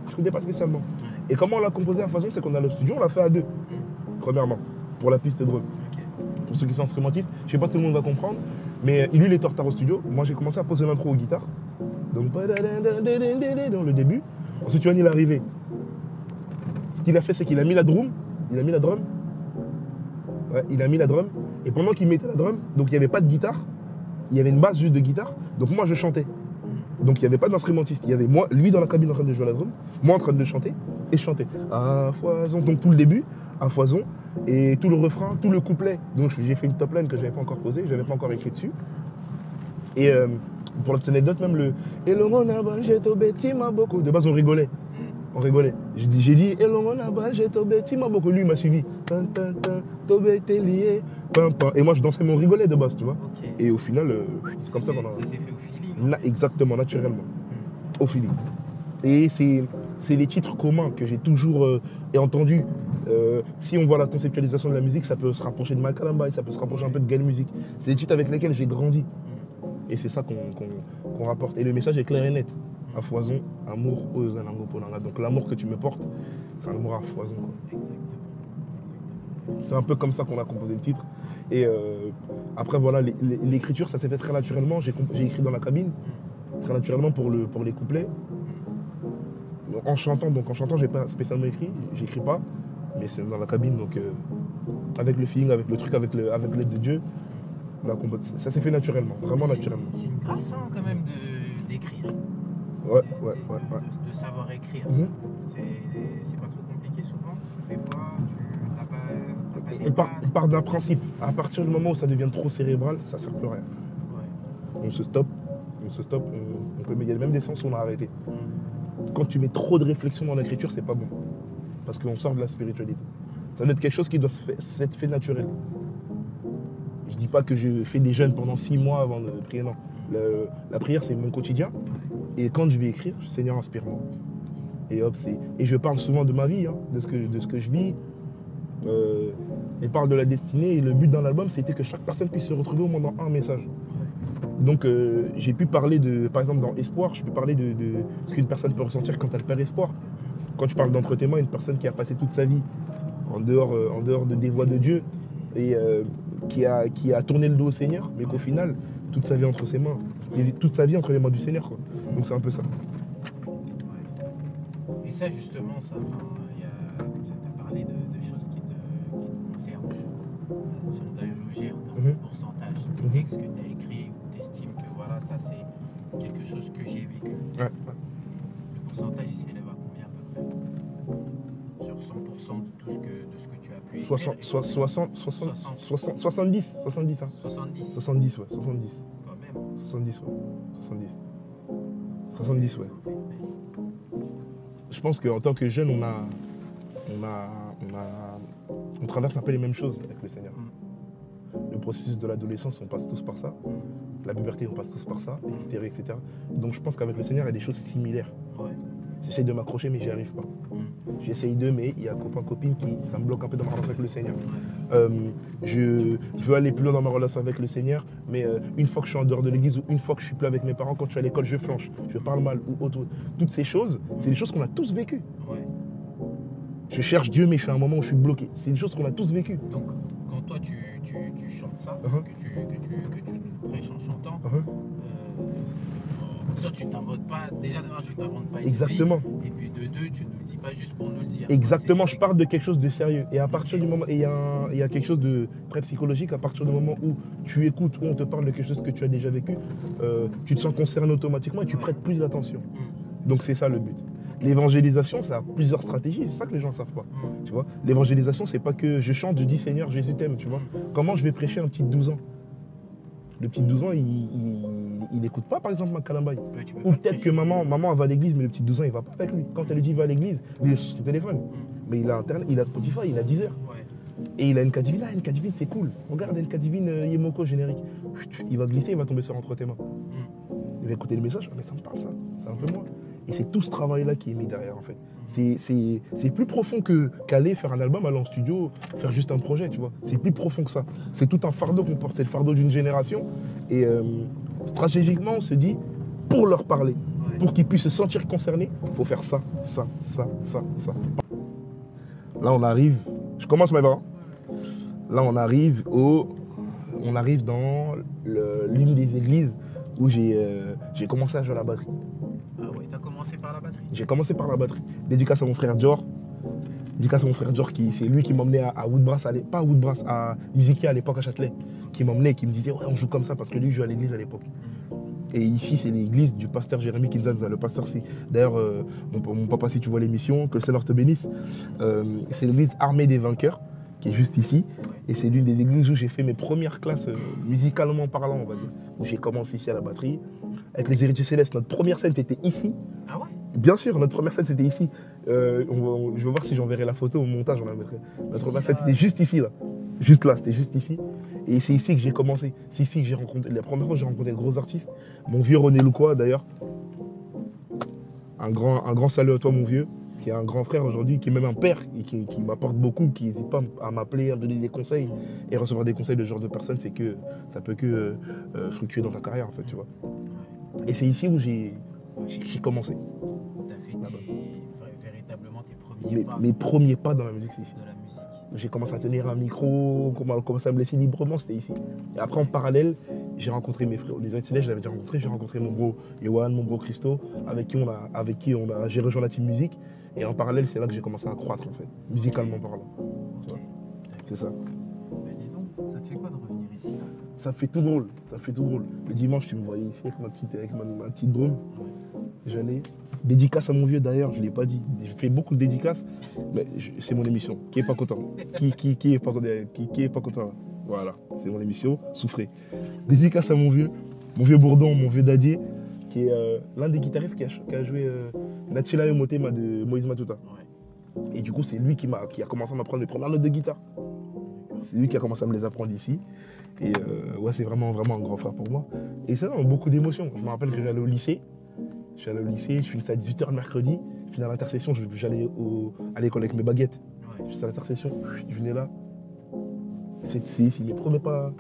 B: je ne connais pas spécialement. Et comment on l'a composé à Foison, c'est qu'on a le studio, on l'a fait à deux. Premièrement, pour la piste de drum. Pour ceux qui sont instrumentistes, je ne sais pas si tout le monde va comprendre, mais lui, il est en retard au studio. Moi, j'ai commencé à poser l'intro aux guitares. Donc, dans le début. Ensuite, Yohan, il est arrivé. Ce qu'il a fait, c'est qu'il a mis la drum. Il a mis la drum. Et pendant qu'il mettait la drum, donc il n'y avait pas de guitare. Il y avait une base juste de guitare. Donc moi, je chantais. Donc il n'y avait pas d'instrumentiste. Il y avait moi, lui dans la cabine en train de jouer à la drum, moi en train de chanter, et je chantais. À Foison. Donc tout le début, à Foison. Et tout le refrain, tout le couplet. Donc j'ai fait une top line que je n'avais pas encore posée, je n'avais pas encore écrit dessus. Et pour la petite anecdote, même le « Et le j'ai tombé, m'a beaucoup ». De base, on rigolait. J'ai dit « Et le j'ai tombé, m'a beaucoup ». Lui, il m'a suivi. Et moi, je dansais, mais on rigolait de base, tu vois. Et au final, c'est comme ça qu'on a...
A: Ça s'est fait au feeling.
B: Exactement, naturellement. Au feeling. Et c'est les titres communs que j'ai toujours entendu. Si on voit la conceptualisation de la musique, ça peut se rapprocher de Makalamba, ça peut se rapprocher un peu de Gaël Musique. C'est des titres avec lesquels j'ai grandi. Et c'est ça qu'on rapporte. Et le message est clair et net. à foison, amour aux anangoponanga. Donc l'amour que tu me portes, c'est un amour à foison. Quoi.
A: Exactement.
B: C'est un peu comme ça qu'on a composé le titre. Et après, voilà, l'écriture, ça s'est fait très naturellement. J'ai écrit dans la cabine, très naturellement pour les couplets. En chantant, j'ai pas spécialement écrit, j'écris pas, mais c'est dans la cabine, donc avec le feeling, avec le truc, avec l'aide de Dieu, ça s'est fait naturellement, vraiment naturellement.
A: C'est une grâce hein, quand même d'écrire.
B: Ouais.
A: De savoir écrire. C'est pas trop compliqué souvent. Des fois, tu n'as pas
B: on part d'un principe. À partir du moment où ça devient trop cérébral, ça sert plus à rien.
A: Ouais.
B: On se stoppe, on peut, il y a même des sens où on a arrêté. Quand tu mets trop de réflexion dans l'écriture, c'est pas bon. Parce qu'on sort de la spiritualité. Ça doit être quelque chose qui doit s'être fait naturel. Je dis pas que je fais des jeûnes pendant 6 mois avant de prier, non. La prière, c'est mon quotidien. Et quand je vais écrire, Seigneur, inspire-moi. Et hop, et je parle souvent de ma vie, hein, de ce que je vis. On parle de la destinée. Et le but d'un album, c'était que chaque personne puisse se retrouver au moins dans un message. Donc j'ai pu parler par exemple dans Espoir, je peux parler de ce qu'une personne peut ressentir quand elle perd espoir. Quand je parle d'entre témoins, une personne qui a passé toute sa vie en dehors des voies de Dieu et qui a tourné le dos au Seigneur, mais qu'au final, toute sa vie entre ses mains, toute sa vie entre les mains du Seigneur. Quoi. Donc c'est un peu ça.
A: Et ça justement, ça t'a parlé de choses qui te concernent. Si on t'a jugé en termes de pourcentage, des textes que tu as écrits, où tu estimes que voilà, ça c'est quelque chose que j'ai vécu.
B: Ouais.
A: Le pourcentage il s'élève à combien à peu près? Sur 100% de ce que tu as pu écrire.
B: 70. Hein. 70, ouais. 70.
A: Quand même.
B: 70, ouais. 70, ouais. Je pense qu'en tant que jeune, on traverse un peu les mêmes choses avec le Seigneur. Le processus de l'adolescence, on passe tous par ça. La puberté, on passe tous par ça, etc. Donc je pense qu'avec le Seigneur, il y a des choses similaires.
A: Ouais.
B: J'essaie de m'accrocher, mais j'y arrive pas. J'essaye d'eux, mais il y a copain, copine ça me bloque un peu dans ma relation avec le Seigneur. Je veux aller plus loin dans ma relation avec le Seigneur, mais une fois que je suis en dehors de l'église ou une fois que je suis plus avec mes parents, quand je suis à l'école, je flanche, je parle mal ou autre. Toutes ces choses, c'est des choses qu'on a tous vécues.
A: Ouais.
B: Je cherche Dieu, mais je suis à un moment où je suis bloqué. C'est des choses qu'on a tous vécues.
A: Donc, quand toi tu chantes ça, que tu nous prêches en chantant, soit tu t'inventes pas, déjà d'abord tu t'inventes pas une
B: Exactement.
A: vie, et puis de deux, tu ne le dis pas juste pour nous le dire.
B: Exactement, je parle de quelque chose de sérieux. Et à partir du moment, il y a quelque chose de très psychologique, à partir du moment où tu écoutes, où on te parle de quelque chose que tu as déjà vécu, tu te sens concerné automatiquement et tu prêtes plus attention. Donc c'est ça le but. L'évangélisation, ça a plusieurs stratégies, c'est ça que les gens ne savent pas. Tu vois, l'évangélisation, c'est pas que je chante, je dis Seigneur, Jésus t'aime, tu vois. Comment je vais prêcher un petit de 12 ans? Le petit de 12 ans, il n'écoute pas, par exemple, ma calambaye. Ou peut-être que maman elle va à l'église, mais le petit de 12 ans, il ne va pas avec lui. Quand elle lui dit va à l'église, lui, il est sur son téléphone. Mais il a Internet, il a Spotify, il a Deezer. Et il a NK Divine. NK Divine, c'est cool. Regarde NK Divine, Yemoko, générique. Il va glisser, il va tomber sur entre tes mains. Il va écouter le message. Mais ça me parle, ça. C'est un peu moi. Et c'est tout ce travail-là qui est mis derrière, en fait. C'est plus profond qu'aller faire un album, aller en studio, faire juste un projet, tu vois. C'est plus profond que ça. C'est tout un fardeau qu'on porte. C'est le fardeau d'une génération. Et stratégiquement, on se dit, pour leur parler, pour qu'ils puissent se sentir concernés, il faut faire ça. Là, on arrive... Je commence, Maëva. Là, on arrive dans l'une des églises où j'ai commencé à jouer à la batterie.
A: Ah ouais, t'as commencé par la batterie?
B: J'ai commencé par la batterie. Dédicace à mon frère Dior. C'est lui qui m'emmenait à Woodbrass, pas à Woodbrass, à Musikia à l'époque à Châtelet, qui m'emmenait, qui me disait ouais on joue comme ça parce que lui il jouait à l'église à l'époque. Et ici c'est l'église du pasteur Jérémy Kinzanza. Le pasteur c'est d'ailleurs mon papa si tu vois l'émission, que le Seigneur te bénisse. C'est l'église Armée des Vainqueurs qui est juste ici. Et c'est l'une des églises où j'ai fait mes premières classes musicalement parlant, on va dire. Où j'ai commencé ici à la batterie. Avec les Héritiers Célestes, notre première scène c'était ici.
A: Ah ouais?
B: Bien sûr, notre première scène c'était ici. Je vais voir si j'enverrai la photo au montage, on la mettrait. Notre première scène c'était juste ici là. Juste là, c'était juste ici. Et c'est ici que j'ai commencé. C'est ici que j'ai rencontré. La première fois que j'ai rencontré de gros artistes. Mon vieux René Loukoua d'ailleurs. Un grand salut à toi mon vieux, qui est un grand frère aujourd'hui, qui est même un père et qui m'apporte beaucoup, qui n'hésite pas à m'appeler, à me donner des conseils. Et recevoir des conseils de ce genre de personnes, c'est que ça peut que fructuer dans ta carrière en fait, tu vois. Et c'est ici où J'ai commencé.
A: Tu as fait véritablement tes premiers pas
B: Mes premiers pas dans la musique, c'est ici.
A: de la musique.
B: J'ai commencé à tenir un micro, commencé à me laisser librement, c'était ici. Et après, en parallèle, j'ai rencontré mes frères. Les Antilles, je l'avais déjà rencontré. J'ai rencontré mon bro Yohan, mon bro Christo, j'ai rejoint la team musique. Et en parallèle, c'est là que j'ai commencé à croître, en fait, musicalement parlant.
A: Ok.
B: C'est ça.
A: Mais dis donc, ça te fait quoi de revenir ici là?
B: Ça fait tout drôle, ça fait tout drôle. Le dimanche, tu me voyais ici avec ma petite drum. J'allais. Dédicace à mon vieux d'ailleurs, je ne l'ai pas dit. Je fais beaucoup de dédicaces, mais c'est mon émission. Qui est pas content? Qui est pas content là? Voilà, c'est mon émission, souffrez. Dédicace à mon vieux Bourdon, mon vieux Dadier, qui est l'un des guitaristes qui a joué Natchila et Motema de Moïse Matuta. Ouais. Et du coup, c'est lui qui a commencé à m'apprendre les premières notes de guitare. C'est lui qui a commencé à me les apprendre ici. Et ouais, c'est vraiment un grand frère pour moi. Et ça, beaucoup d'émotions. Je me rappelle que j'allais au lycée. Je finissais à 18h le mercredi. Je venais à l'intersection, j'allais à l'école avec mes baguettes. Ouais. Je finissais à l'intersection, je venais là. C'est ici. Mes premiers pas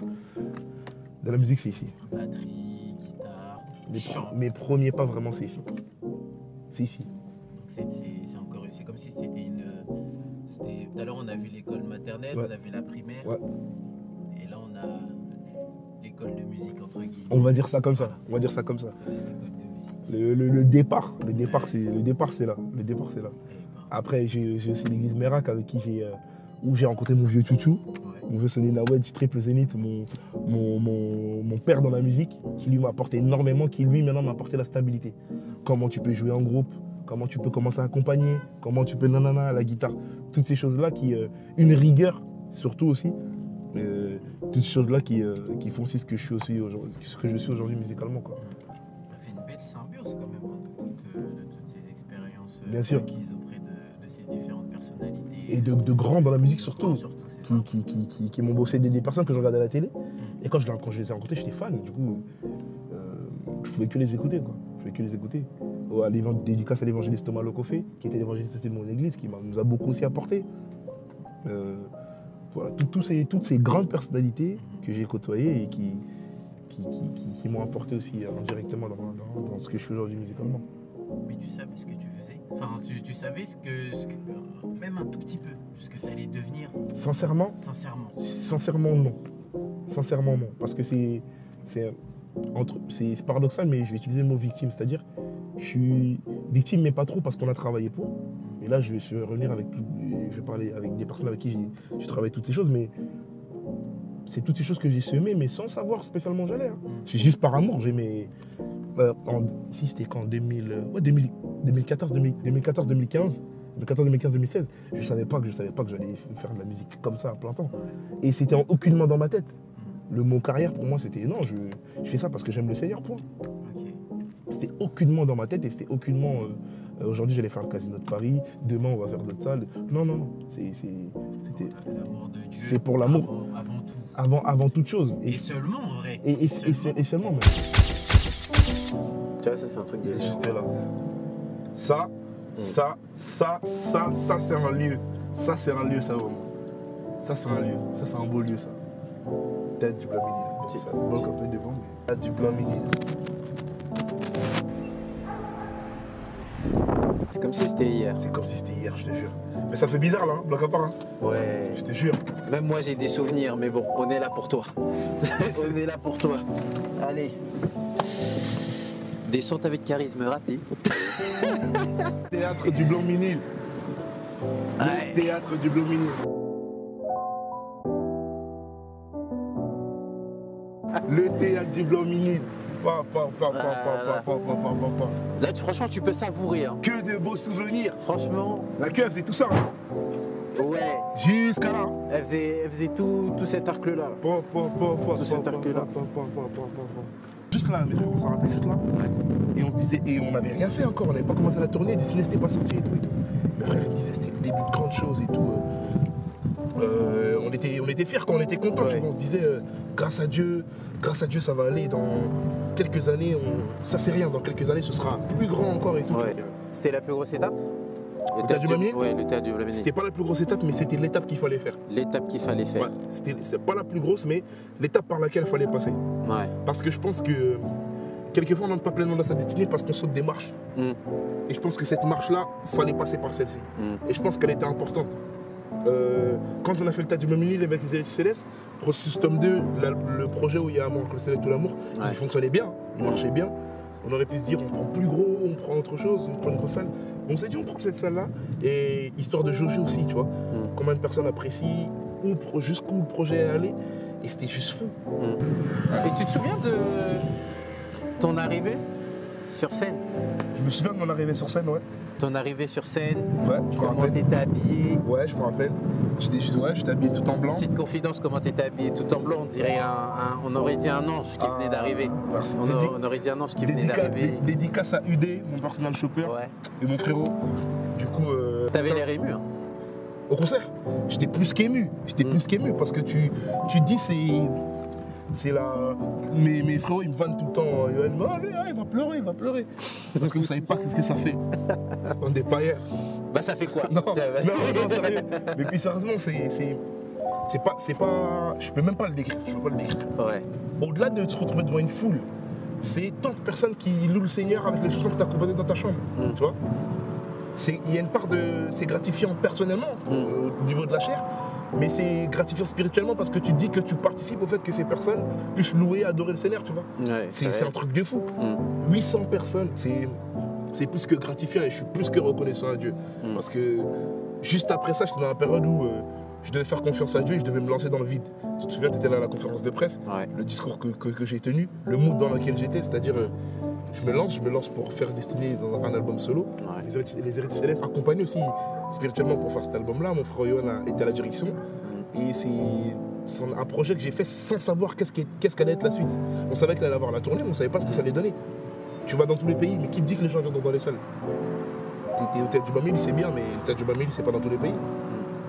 B: de la musique, c'est ici.
A: Batterie, guitare,
B: mes premiers pas vraiment, c'est ici. C'est ici.
A: C'est comme si c'était une... Tout à l'heure, on a vu l'école maternelle, ouais. On a vu la primaire. Ouais. Et là, on a l'école de musique, entre guillemets.
B: On va dire ça comme ça. On va dire ça comme ça. Le départ, c'est là. Après, j'ai aussi l'église Merak avec qui où j'ai rencontré mon vieux Chouchou, mon vieux Sonny Nawed, triple zénith, mon père dans la musique, qui lui m'a apporté énormément, qui lui maintenant m'a apporté la stabilité. Comment tu peux jouer en groupe, comment tu peux commencer à accompagner, comment tu peux nanana à la guitare, toutes ces choses-là une rigueur surtout aussi. Toutes ces choses-là qui font aussi ce que je suis aujourd'hui musicalement, quoi.
A: Symbiose quand même de toutes ces expériences
B: acquises
A: auprès de ces différentes personnalités.
B: Et de grands dans la musique surtout qui m'ont bossé des personnes que je regardais à la télé. Et quand je les ai rencontrés, j'étais fan. Du coup, je pouvais que les écouter, quoi. Dédicace à l'évangéliste Thomas Lokofé, qui était l'évangéliste aussi de mon église, qui nous a beaucoup aussi apporté. Voilà, toutes ces grandes personnalités que j'ai côtoyées et qui m'ont apporté aussi indirectement dans ce que je fais aujourd'hui musicalement.
A: Mais tu savais ce que tu faisais? Enfin, tu savais ce que même un tout petit peu, ce que tu allais devenir?
B: Sincèrement, non. Sincèrement, non. Parce que c'est paradoxal, mais je vais utiliser le mot victime. C'est-à-dire, je suis victime, mais pas trop parce qu'on a travaillé pour. Et là, je vais revenir je vais parler avec des personnes avec qui j'ai travaillé toutes ces choses, mais c'est toutes ces choses que j'ai semées, mais sans savoir spécialement où j'allais. Hein. C'est juste par amour. Ici, c'était quand 2014, 2015, 2016. Je savais pas que j'allais faire de la musique comme ça à plein temps. Et c'était aucunement dans ma tête. Le mot carrière, pour moi, c'était non, je fais ça parce que j'aime le Seigneur, point. Okay. C'était aucunement dans ma tête et c'était aucunement... aujourd'hui, j'allais faire le Casino de Paris. Demain, on va faire d'autres salles. Non. C'est pour l'amour. Avant tout. Avant toute chose.
A: Et seulement, en vrai.
B: Et seulement, même.
A: Tu vois, ça, c'est un truc de...
B: Juste là. Ça, c'est un lieu. Ça, c'est un lieu, ça, vraiment. Ça, c'est un lieu. Ça, c'est un beau lieu, ça. Tête du Blanc-Ménil. Ça bloque un peu devant, mais tête du Blanc-Ménil.
A: C'est comme si c'était hier.
B: C'est comme si c'était hier, je te jure. Mais ça fait bizarre, là, bloc à part. Hein.
A: Ouais.
B: Je te jure.
A: Même moi, j'ai des souvenirs, mais bon, on est là pour toi. On est là pour toi. Allez. Descente avec charisme raté.
B: Théâtre du Blanc-Ménil. Le théâtre du Blanc-Ménil. Le théâtre du Blanc-Ménil.
A: Là, franchement, tu peux savourer. Hein.
B: Que de beaux souvenirs.
A: Franchement.
B: La queue, elle faisait tout ça. Hein.
A: Ouais.
B: Jusqu'à là.
A: Elle faisait tout cet arc-là. Tout cet arc-là.
B: Juste là, on s'en rappelait juste là. Et on se disait, et on n'avait rien fait encore, on n'avait pas commencé la tournée, des ciné n'étaient pas sortis et tout. Mes frères me disaient, c'était le début de grandes choses et tout. On était fiers quand on était contents. Ouais. On se disait, grâce à Dieu, ça va aller dans quelques années. Ça c'est rien, dans quelques années, ce sera plus grand encore et tout. Ouais.
A: C'était la plus grosse étape?
B: Le théâtre du Blanc-Ménil?
A: Ouais, le théâtre du Blanc-Ménil.
B: C'était pas la plus grosse étape, mais c'était l'étape qu'il fallait faire.
A: L'étape qu'il fallait faire.
B: Ouais, c'était pas la plus grosse, mais l'étape par laquelle il fallait passer.
A: Ouais.
B: Parce que je pense que quelquefois on n'entre pas pleinement dans sa destinée parce qu'on saute des marches. Et je pense que cette marche-là, il fallait passer par celle-ci. Et je pense qu'elle était importante. Quand on a fait le tas du Blanc-Ménil avec les Héritiers Célestes, Processus tome 2, le projet où il y a Amour, le Céleste, tout l'amour, il fonctionnait bien, il marchait bien. On aurait pu se dire on prend plus gros, on prend autre chose, on prend une grosse salle. On s'est dit on prend cette salle-là, et histoire de jauger aussi, tu vois. Combien de personnes apprécient, jusqu'où le projet est allé, et c'était juste fou.
A: Et tu te souviens de ton arrivée sur scène?
B: Je me souviens de mon arrivée sur scène, ouais.
A: Ton arrivée sur scène,
B: Ouais, je me
A: comment
B: rappelle.
A: t'étais habillé?
B: Ouais, je me rappelle. J'étais habillé tout en blanc.
A: Petite confidence, comment t'étais habillé tout en blanc, on dirait on aurait dit un ange qui venait d'arriver.
B: Merci.
A: On aurait dit un ange qui venait d'arriver.
B: Dédicace à UD, mon personal shopper,
A: Ouais.
B: et mon frérot. Du coup.
A: T'avais l'air ému, hein?
B: Au concert, j'étais plus qu'ému. Plus qu'ému parce que tu dis c'est la. Mes frérots ils me vannent tout le temps. Ils me disent il va pleurer. Parce que vous savez pas ce que ça fait. On est païens.
A: Bah ça fait quoi?
B: Non, sérieux. Mais puis sérieusement, c'est pas. Je peux même pas le décrire.
A: Ouais.
B: Au-delà de se retrouver devant une foule, c'est tant de personnes qui louent le Seigneur avec les chansons que tu as composées dans ta chambre. Tu vois? Il y a une part de. C'est gratifiant personnellement, au niveau de la chair, mais c'est gratifiant spirituellement parce que tu te dis que tu participes au fait que ces personnes puissent louer, adorer le Seigneur, tu vois.
A: Ouais,
B: c'est un truc de fou. 800 personnes, c'est plus que gratifiant et je suis plus que reconnaissant à Dieu. Parce que juste après ça, j'étais dans la période où je devais faire confiance à Dieu et je devais me lancer dans le vide. Tu te souviens, tu étais là à la conférence de presse, le discours que j'ai tenu, le mood dans lequel j'étais, c'est-à-dire. Je me lance pour faire destiner dans un album solo. Les Héritiers Célestes, accompagné aussi spirituellement pour faire cet album-là. Mon frère Yohan a été à la direction. Et c'est un projet que j'ai fait sans savoir qu'est-ce qu'allait être la suite. On savait qu'il allait avoir la tournée, mais on ne savait pas ce que ça allait donner. Tu vas dans tous les pays, mais qui te dit que les gens viendront dans les salles? T'es au Théâtre du Blanc-Ménil, c'est bien, mais le Théâtre du Blanc-Ménil, c'est pas dans tous les pays.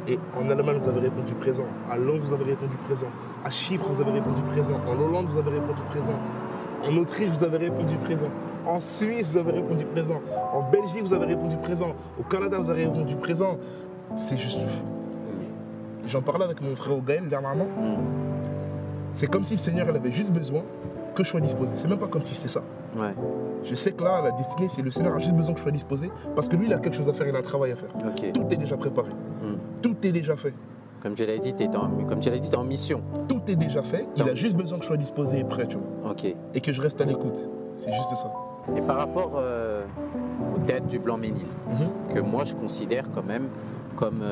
B: Et en Allemagne, vous avez répondu présent. À Londres, vous avez répondu présent. À Chypre, vous avez répondu présent. En Hollande, vous avez répondu présent. En Autriche, vous avez répondu présent. En Suisse, vous avez répondu présent. En Belgique, vous avez répondu présent. Au Canada, vous avez répondu présent. C'est juste fou. J'en parlais avec mon frère Gaël dernièrement. C'est comme si le Seigneur il avait juste besoin que je sois disposé. C'est même pas comme si c'était ça.
A: Ouais.
B: Je sais que là, la destinée, c'est le Seigneur a juste besoin que je sois disposé parce que lui, il a quelque chose à faire, il a un travail à faire.
A: Okay.
B: Tout est déjà préparé. Tout est déjà fait.
A: Comme je l'ai dit, t'es en mission.
B: Tout est déjà fait. Il a juste besoin que je sois disposé et prêt, tu vois.
A: Ok.
B: Et que je reste à l'écoute. C'est juste ça.
A: Et par rapport au Théâtre du Blanc-Ménil, que moi je considère quand même comme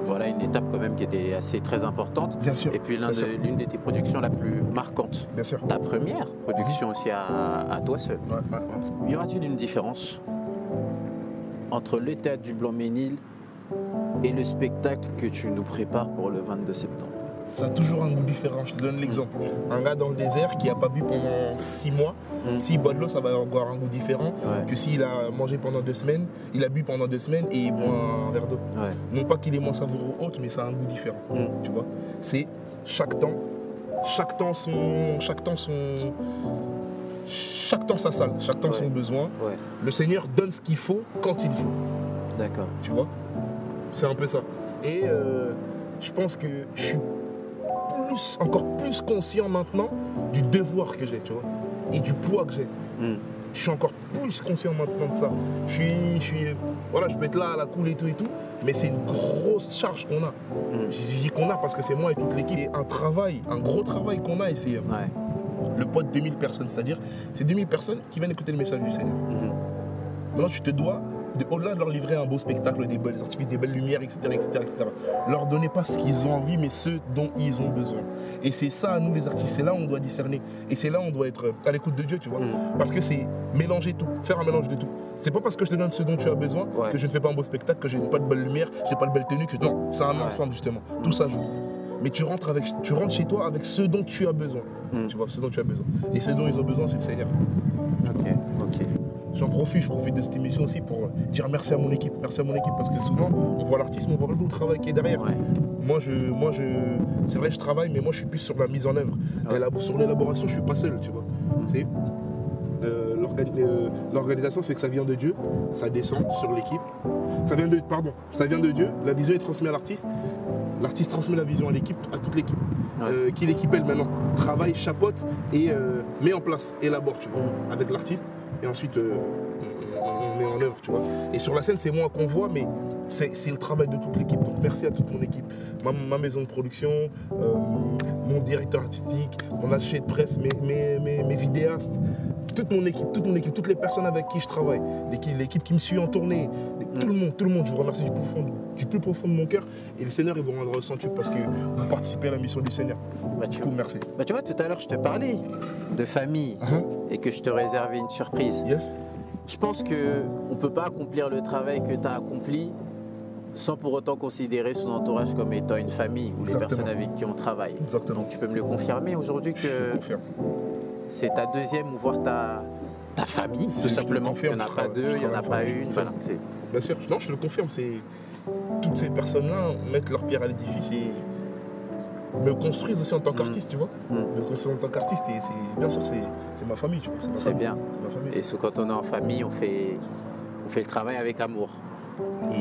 A: voilà, une étape quand même qui était assez très importante.
B: Bien sûr.
A: Et puis
B: Bien sûr.
A: l'une de tes productions la plus marquantes.
B: Bien sûr.
A: Ta première production aussi à toi seul.
B: Ouais.
A: Y aura-t-il une différence entre le Théâtre du Blanc-Ménil et le spectacle que tu nous prépares pour le 22 septembre?
B: Ça a toujours un goût différent. Je te donne l'exemple. Un gars dans le désert qui n'a pas bu pendant 6 mois, s'il boit de l'eau, ça va avoir un goût différent que s'il a mangé pendant 2 semaines, il a bu pendant 2 semaines et il boit un verre d'eau. Non pas qu'il est moins savoureux ou autre, mais ça a un goût différent. Tu vois, c'est chaque temps sa salle, chaque temps son besoin. Le Seigneur donne ce qu'il faut quand il faut.
A: D'accord.
B: Tu vois, c'est un peu ça. Et je pense que je suis encore plus conscient maintenant du devoir que j'ai, tu vois, et du poids que j'ai. Je suis encore plus conscient maintenant de ça. Voilà, je peux être là à la cool et tout, mais c'est une grosse charge qu'on a. Je dis qu'on a parce que c'est moi et toute l'équipe. Et un gros travail qu'on a, et c'est le poids de 2000 personnes, c'est-à-dire c'est 2000 personnes qui viennent écouter le message du Seigneur. Maintenant, tu te dois, au-delà de leur livrer un beau spectacle, des belles artifices, des belles lumières, etc., leur donner pas ce qu'ils ont envie, mais ce dont ils ont besoin. Et c'est ça, à nous les artistes, c'est là où on doit discerner. Et c'est là où on doit être à l'écoute de Dieu, tu vois. Parce que c'est mélanger tout, faire un mélange de tout. C'est pas parce que je te donne ce dont tu as besoin que je ne fais pas un beau spectacle, que je n'ai pas de belle lumière, je n'ai pas de belle tenue, que non, c'est un ensemble justement. Tout ça joue. Mais tu rentres chez toi avec ce dont tu as besoin. Tu vois, ce dont tu as besoin. Et ce dont ils ont besoin, c'est le Seigneur.
A: Ok.
B: Je profite de cette émission aussi pour dire merci à mon équipe. Merci à mon équipe parce que souvent, on voit l'artiste, mais on voit pas tout le travail qui est derrière. Moi, c'est vrai, je travaille, mais moi, je suis plus sur la mise en œuvre. Sur l'élaboration, je suis pas seul, tu vois. l'organisation, c'est que ça vient de Dieu, ça descend sur l'équipe. Ça vient de Dieu, la vision est transmise à l'artiste. L'artiste transmet la vision à toute l'équipe. Qui l'équipe, elle, maintenant, travaille, chapeaute et met en place, élabore, tu vois, avec l'artiste. Et ensuite, on met en œuvre, tu vois. Et sur la scène, c'est moi qu'on voit, mais c'est le travail de toute l'équipe. Donc merci à toute mon équipe. Ma maison de production, mon directeur artistique, mon attaché de presse, mes vidéastes. Toute mon équipe, toutes les personnes avec qui je travaille, l'équipe qui me suit en tournée, tout le monde, je vous remercie du plus profond de mon cœur. Et le Seigneur, il vous rendra ressenti parce que vous participez à la mission du Seigneur. Du coup, merci.
A: Tu vois, tout à l'heure, je te parlais de famille et que je te réservais une surprise.
B: Yes.
A: Je pense qu'on ne peut pas accomplir le travail que tu as accompli sans pour autant considérer son entourage comme étant une famille ou les personnes avec qui on travaille.
B: Exactement.
A: Donc tu peux me le confirmer aujourd'hui que
B: je confirme.
A: C'est ta deuxième ou voire ta famille, tout simplement. Il n'y en a pas deux, il n'y en a pas une. Voilà,
B: bien sûr, non, je le confirme. Toutes ces personnes-là mettent leur pierre à l'édifice et me construisent aussi en tant qu'artiste, tu vois. Me construisent en tant qu'artiste et bien sûr, c'est ma famille, tu vois.
A: C'est bien.
B: Ma famille.
A: Et quand on est en famille, on fait le travail avec amour.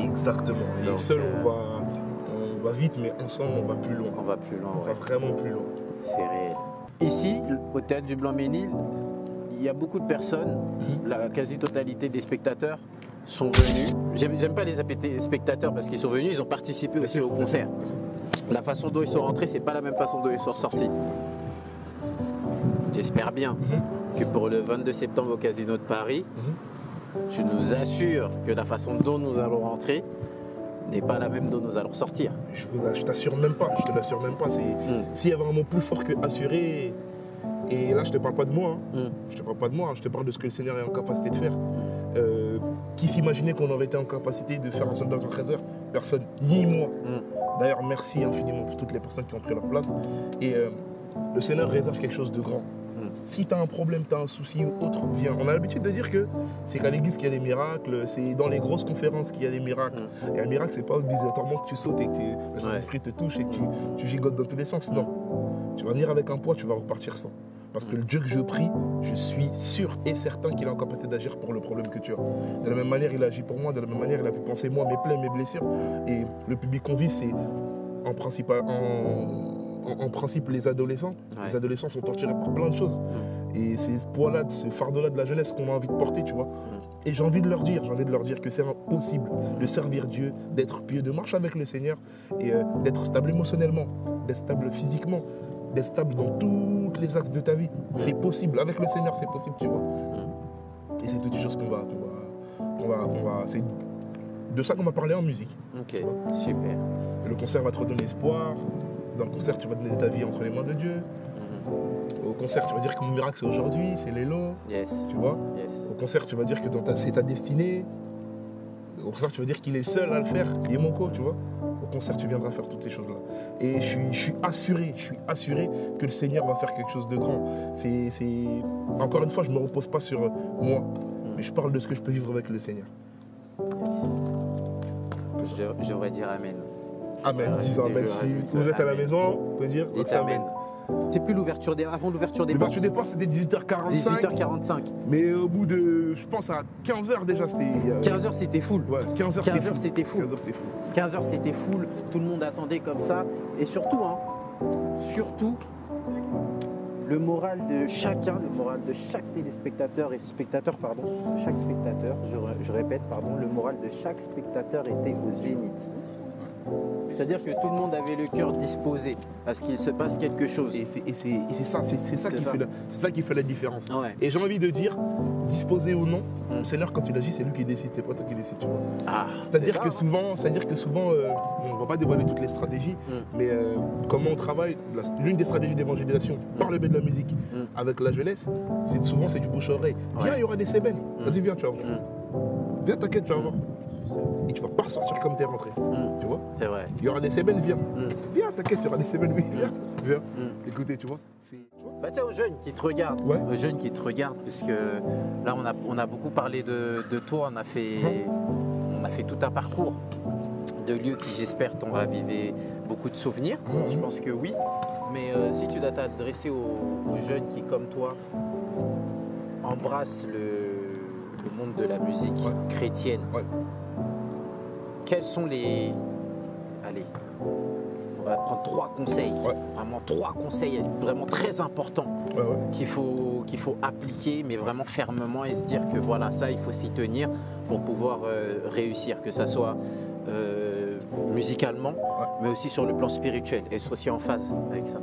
B: Exactement. Et donc, seul, on va vite, mais ensemble, on va plus loin.
A: On va plus loin,
B: On va vraiment plus loin.
A: C'est réel. Ici, au Théâtre du Blanc-Ménil, il y a beaucoup de personnes, la quasi-totalité des spectateurs sont venus. J'aime pas les appeler spectateurs parce qu'ils sont venus, ils ont participé aussi au concert. La façon dont ils sont rentrés, c'est pas la même façon dont ils sont ressortis. J'espère bien que pour le 22 septembre au Casino de Paris, tu nous assures que la façon dont nous allons rentrer n'est pas la même dont nous allons sortir.
B: Je t'assure même pas, je te l'assure même pas. S'il y avait un mot plus fort que assurer, et là je te parle pas de moi, je te parle pas de moi, je te parle de ce que le Seigneur est en capacité de faire. Qui s'imaginait qu'on aurait été en capacité de faire un soldat en 13 heures? Personne, ni moi. D'ailleurs, merci infiniment pour toutes les personnes qui ont pris leur place. Et le Seigneur réserve quelque chose de grand. Si tu as un problème, tu as un souci ou autre, viens. On a l'habitude de dire que c'est qu'à l'église qu'il y a des miracles, c'est dans les grosses conférences qu'il y a des miracles. Et un miracle, c'est pas obligatoirement que tu sautes et que le Saint-Esprit te touche et que tu gigotes dans tous les sens. Non. Tu vas venir avec un poids, tu vas repartir sans. Parce que le Dieu que je prie, je suis sûr et certain qu'il est en capacité d'agir pour le problème que tu as. De la même manière, il a agi pour moi, de la même manière, il a pu penser moi, mes plaies, mes blessures. Et le public qu'on vit, c'est en principe les adolescents. Les adolescents sont torturés par plein de choses. Et c'est ce poids-là, ce fardeau-là de la jeunesse qu'on a envie de porter, tu vois. Et j'ai envie de leur dire que c'est impossible de servir Dieu, d'être pieux, de marcher avec le Seigneur et d'être stable émotionnellement, d'être stable physiquement, d'être stable dans tous les axes de ta vie. C'est possible, avec le Seigneur c'est possible, tu vois. Et c'est toutes des choses c'est de ça qu'on va parler en musique.
A: Ok, super.
B: Et le concert va te redonner espoir. Dans le concert, tu vas donner ta vie entre les mains de Dieu. Au concert, tu vas dire que mon miracle c'est aujourd'hui, c'est l'élo.
A: Yes.
B: Tu vois.
A: Yes.
B: Au concert, tu vas dire que c'est ta destinée. Au concert, tu vas dire qu'il est le seul à le faire, qu'il est mon co, tu vois. Au concert, tu viendras faire toutes ces choses-là. Et je suis assuré que le Seigneur va faire quelque chose de grand. Encore une fois, je ne me repose pas sur moi, mais je parle de ce que je peux vivre avec le Seigneur.
A: Yes. Je devrais dire Amen.
B: Amen, disons Amen. Si vous êtes à la maison, vous pouvez dire
A: Amen. C'est plus l'ouverture avant l'ouverture des portes.
B: L'ouverture des portes, c'était 18h45.
A: 18h45.
B: Mais au bout de, je pense à 15h déjà, c'était...
A: 15h, c'était full.
B: Ouais, 15h,
A: c'était full. 15h, c'était full. Tout le monde attendait comme ça. Et surtout, le moral de chacun, le moral de chaque téléspectateur et spectateur, de chaque spectateur, je répète, le moral de chaque spectateur était au zénith. C'est-à-dire que tout le monde avait le cœur disposé à ce qu'il se passe quelque chose.
B: Et c'est ça qui fait la différence.
A: Ouais.
B: Et j'ai envie de dire, disposé ou non, le Seigneur quand il agit, c'est lui qui décide, c'est pas toi qui décide, tu vois. C'est-à-dire que souvent, on ne va pas dévoiler toutes les stratégies, mais comment on travaille, l'une des stratégies d'évangélisation par le biais de la musique avec la jeunesse, c'est du bouche-oreille. Viens, il y aura des sébènes. Vas-y, viens, tu vas voir. Viens, t'inquiète, tu vas voir. Et tu vas pas ressortir comme t'es rentré. Tu vois.
A: C'est vrai.
B: Il y aura des sébènes, viens. Viens, t'inquiète, il y aura des sébènes, oui, viens. Écoutez, tu vois.
A: Bah tiens, aux jeunes qui te regardent, puisque là on a beaucoup parlé de toi, on a fait tout un parcours de lieux qui j'espère t'ont ravivé beaucoup de souvenirs. Je pense que oui. Mais si tu dois t'adresser aux jeunes qui, comme toi, embrasse le monde de la musique chrétienne.
B: Ouais.
A: Quels sont les... Allez, on va prendre 3 conseils. Vraiment 3 conseils vraiment très importants qu'il faut appliquer, mais vraiment fermement, et se dire que voilà, ça, il faut s'y tenir pour pouvoir réussir, que ça soit musicalement, mais aussi sur le plan spirituel, et être aussi en phase avec ça.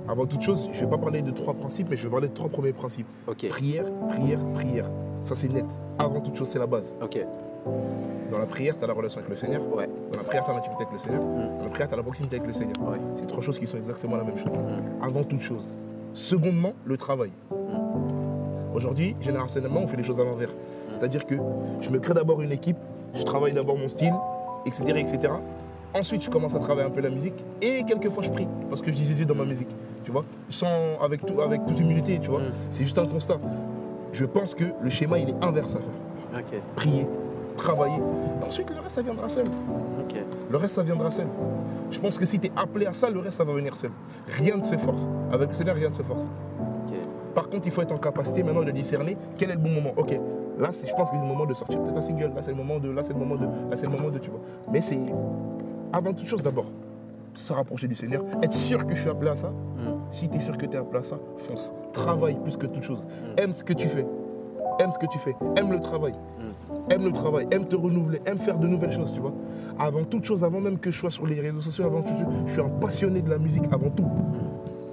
B: Avant toute chose, je ne vais pas parler de 3 principes, mais je vais parler de 3 premiers principes. Prière, prière, prière. Ça, c'est net. Avant toute chose, c'est la base. Dans la prière, tu as la relation avec le Seigneur. Dans la prière, tu as l'intimité avec le Seigneur. Dans la prière, tu as la proximité avec le Seigneur. C'est 3 choses qui sont exactement la même chose. Avant toute chose. Secondement, le travail. Aujourd'hui, généralement, on fait les choses à l'envers. C'est-à-dire que je me crée d'abord une équipe, je travaille d'abord mon style, etc., etc. Ensuite, je commence à travailler un peu la musique et quelquefois, je prie parce que je dis Jésus dans ma musique, tu vois, avec toute humilité, tu vois. C'est juste un constat. Je pense que le schéma, il est inverse à faire. Prier, travailler. Et ensuite, le reste, ça viendra seul. Le reste, ça viendra seul. Je pense que si tu es appelé à ça, le reste, ça va venir seul. Rien ne se force. Avec le Seigneur, rien ne se force. Par contre, il faut être en capacité maintenant de discerner quel est le bon moment. Ok, là, je pense que c'est le moment de sortir peut-être un single. Là, c'est le moment de, tu vois. Mais c'est avant toute chose d'abord, se rapprocher du Seigneur, être sûr que je suis appelé à ça. Si tu es sûr que tu es appelé à ça, fonce. Travaille plus que toute chose. Aime ce que tu fais. Aime ce que tu fais. Aime le travail. Aime le travail. Aime te renouveler. Aime faire de nouvelles choses, tu vois. Avant toute chose, avant même que je sois sur les réseaux sociaux, avant toute chose, je suis un passionné de la musique avant tout.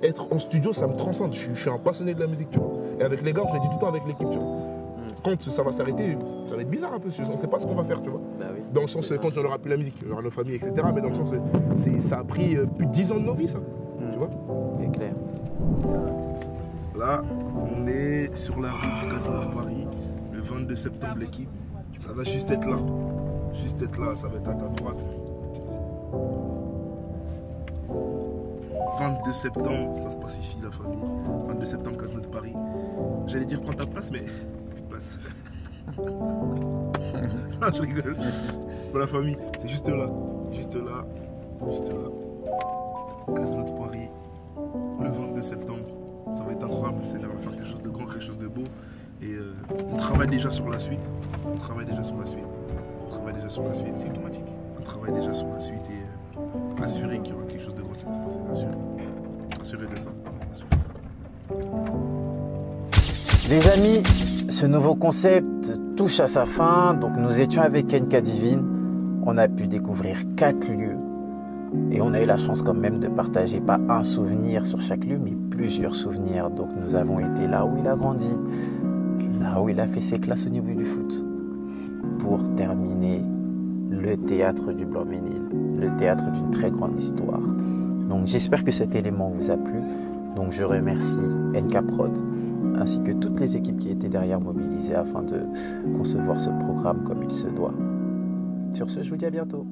B: Être en studio, ça me transcende. Je suis un passionné de la musique, tu vois. Et avec les gars, je le dis tout le temps avec l'équipe, tu vois. Quand ça va s'arrêter, ça va être bizarre un peu. On ne sait pas ce qu'on va faire, tu vois. Dans le sens, quand on n'aura plus la musique, il y aura nos familles, etc. Mais dans le sens, ça a pris plus de 10 ans de nos vies, ça. Tu vois.
A: C'est clair.
B: Là, on est sur la rue du Casino de Paris, le 22 septembre, l'équipe. Ça va juste être là. Juste être là, ça va être à ta droite. 22 septembre, ça se passe ici, la famille. 22 septembre, Casino de Paris. J'allais dire prends ta place, mais place. Non, je rigole. Pour la famille, c'est juste là. Juste là. Juste là. Casino de Paris. Le 22 septembre. Ça va être incroyable. Le Seigneur va faire quelque chose de grand, quelque chose de beau. Et on travaille déjà sur la suite. On travaille déjà sur la suite. On travaille déjà sur la suite. C'est automatique. On travaille déjà sur la suite et assurer qu'il y aura quelque chose de grand qui va se passer. Assurer. Assurer de ça. Assurer de ça.
A: Les amis, ce nouveau concept touche à sa fin. Donc nous étions avec Kenka Divine. On a pu découvrir 4 lieux. Et on a eu la chance quand même de partager pas un souvenir sur chaque lieu, mais plusieurs souvenirs. Donc nous avons été là où il a grandi, là où il a fait ses classes au niveau du foot. Pour terminer, le théâtre du Blanc-Ménil, le théâtre d'une très grande histoire. Donc j'espère que cet élément vous a plu. Donc je remercie NK Prod, ainsi que toutes les équipes qui étaient derrière mobilisées afin de concevoir ce programme comme il se doit. Sur ce, je vous dis à bientôt.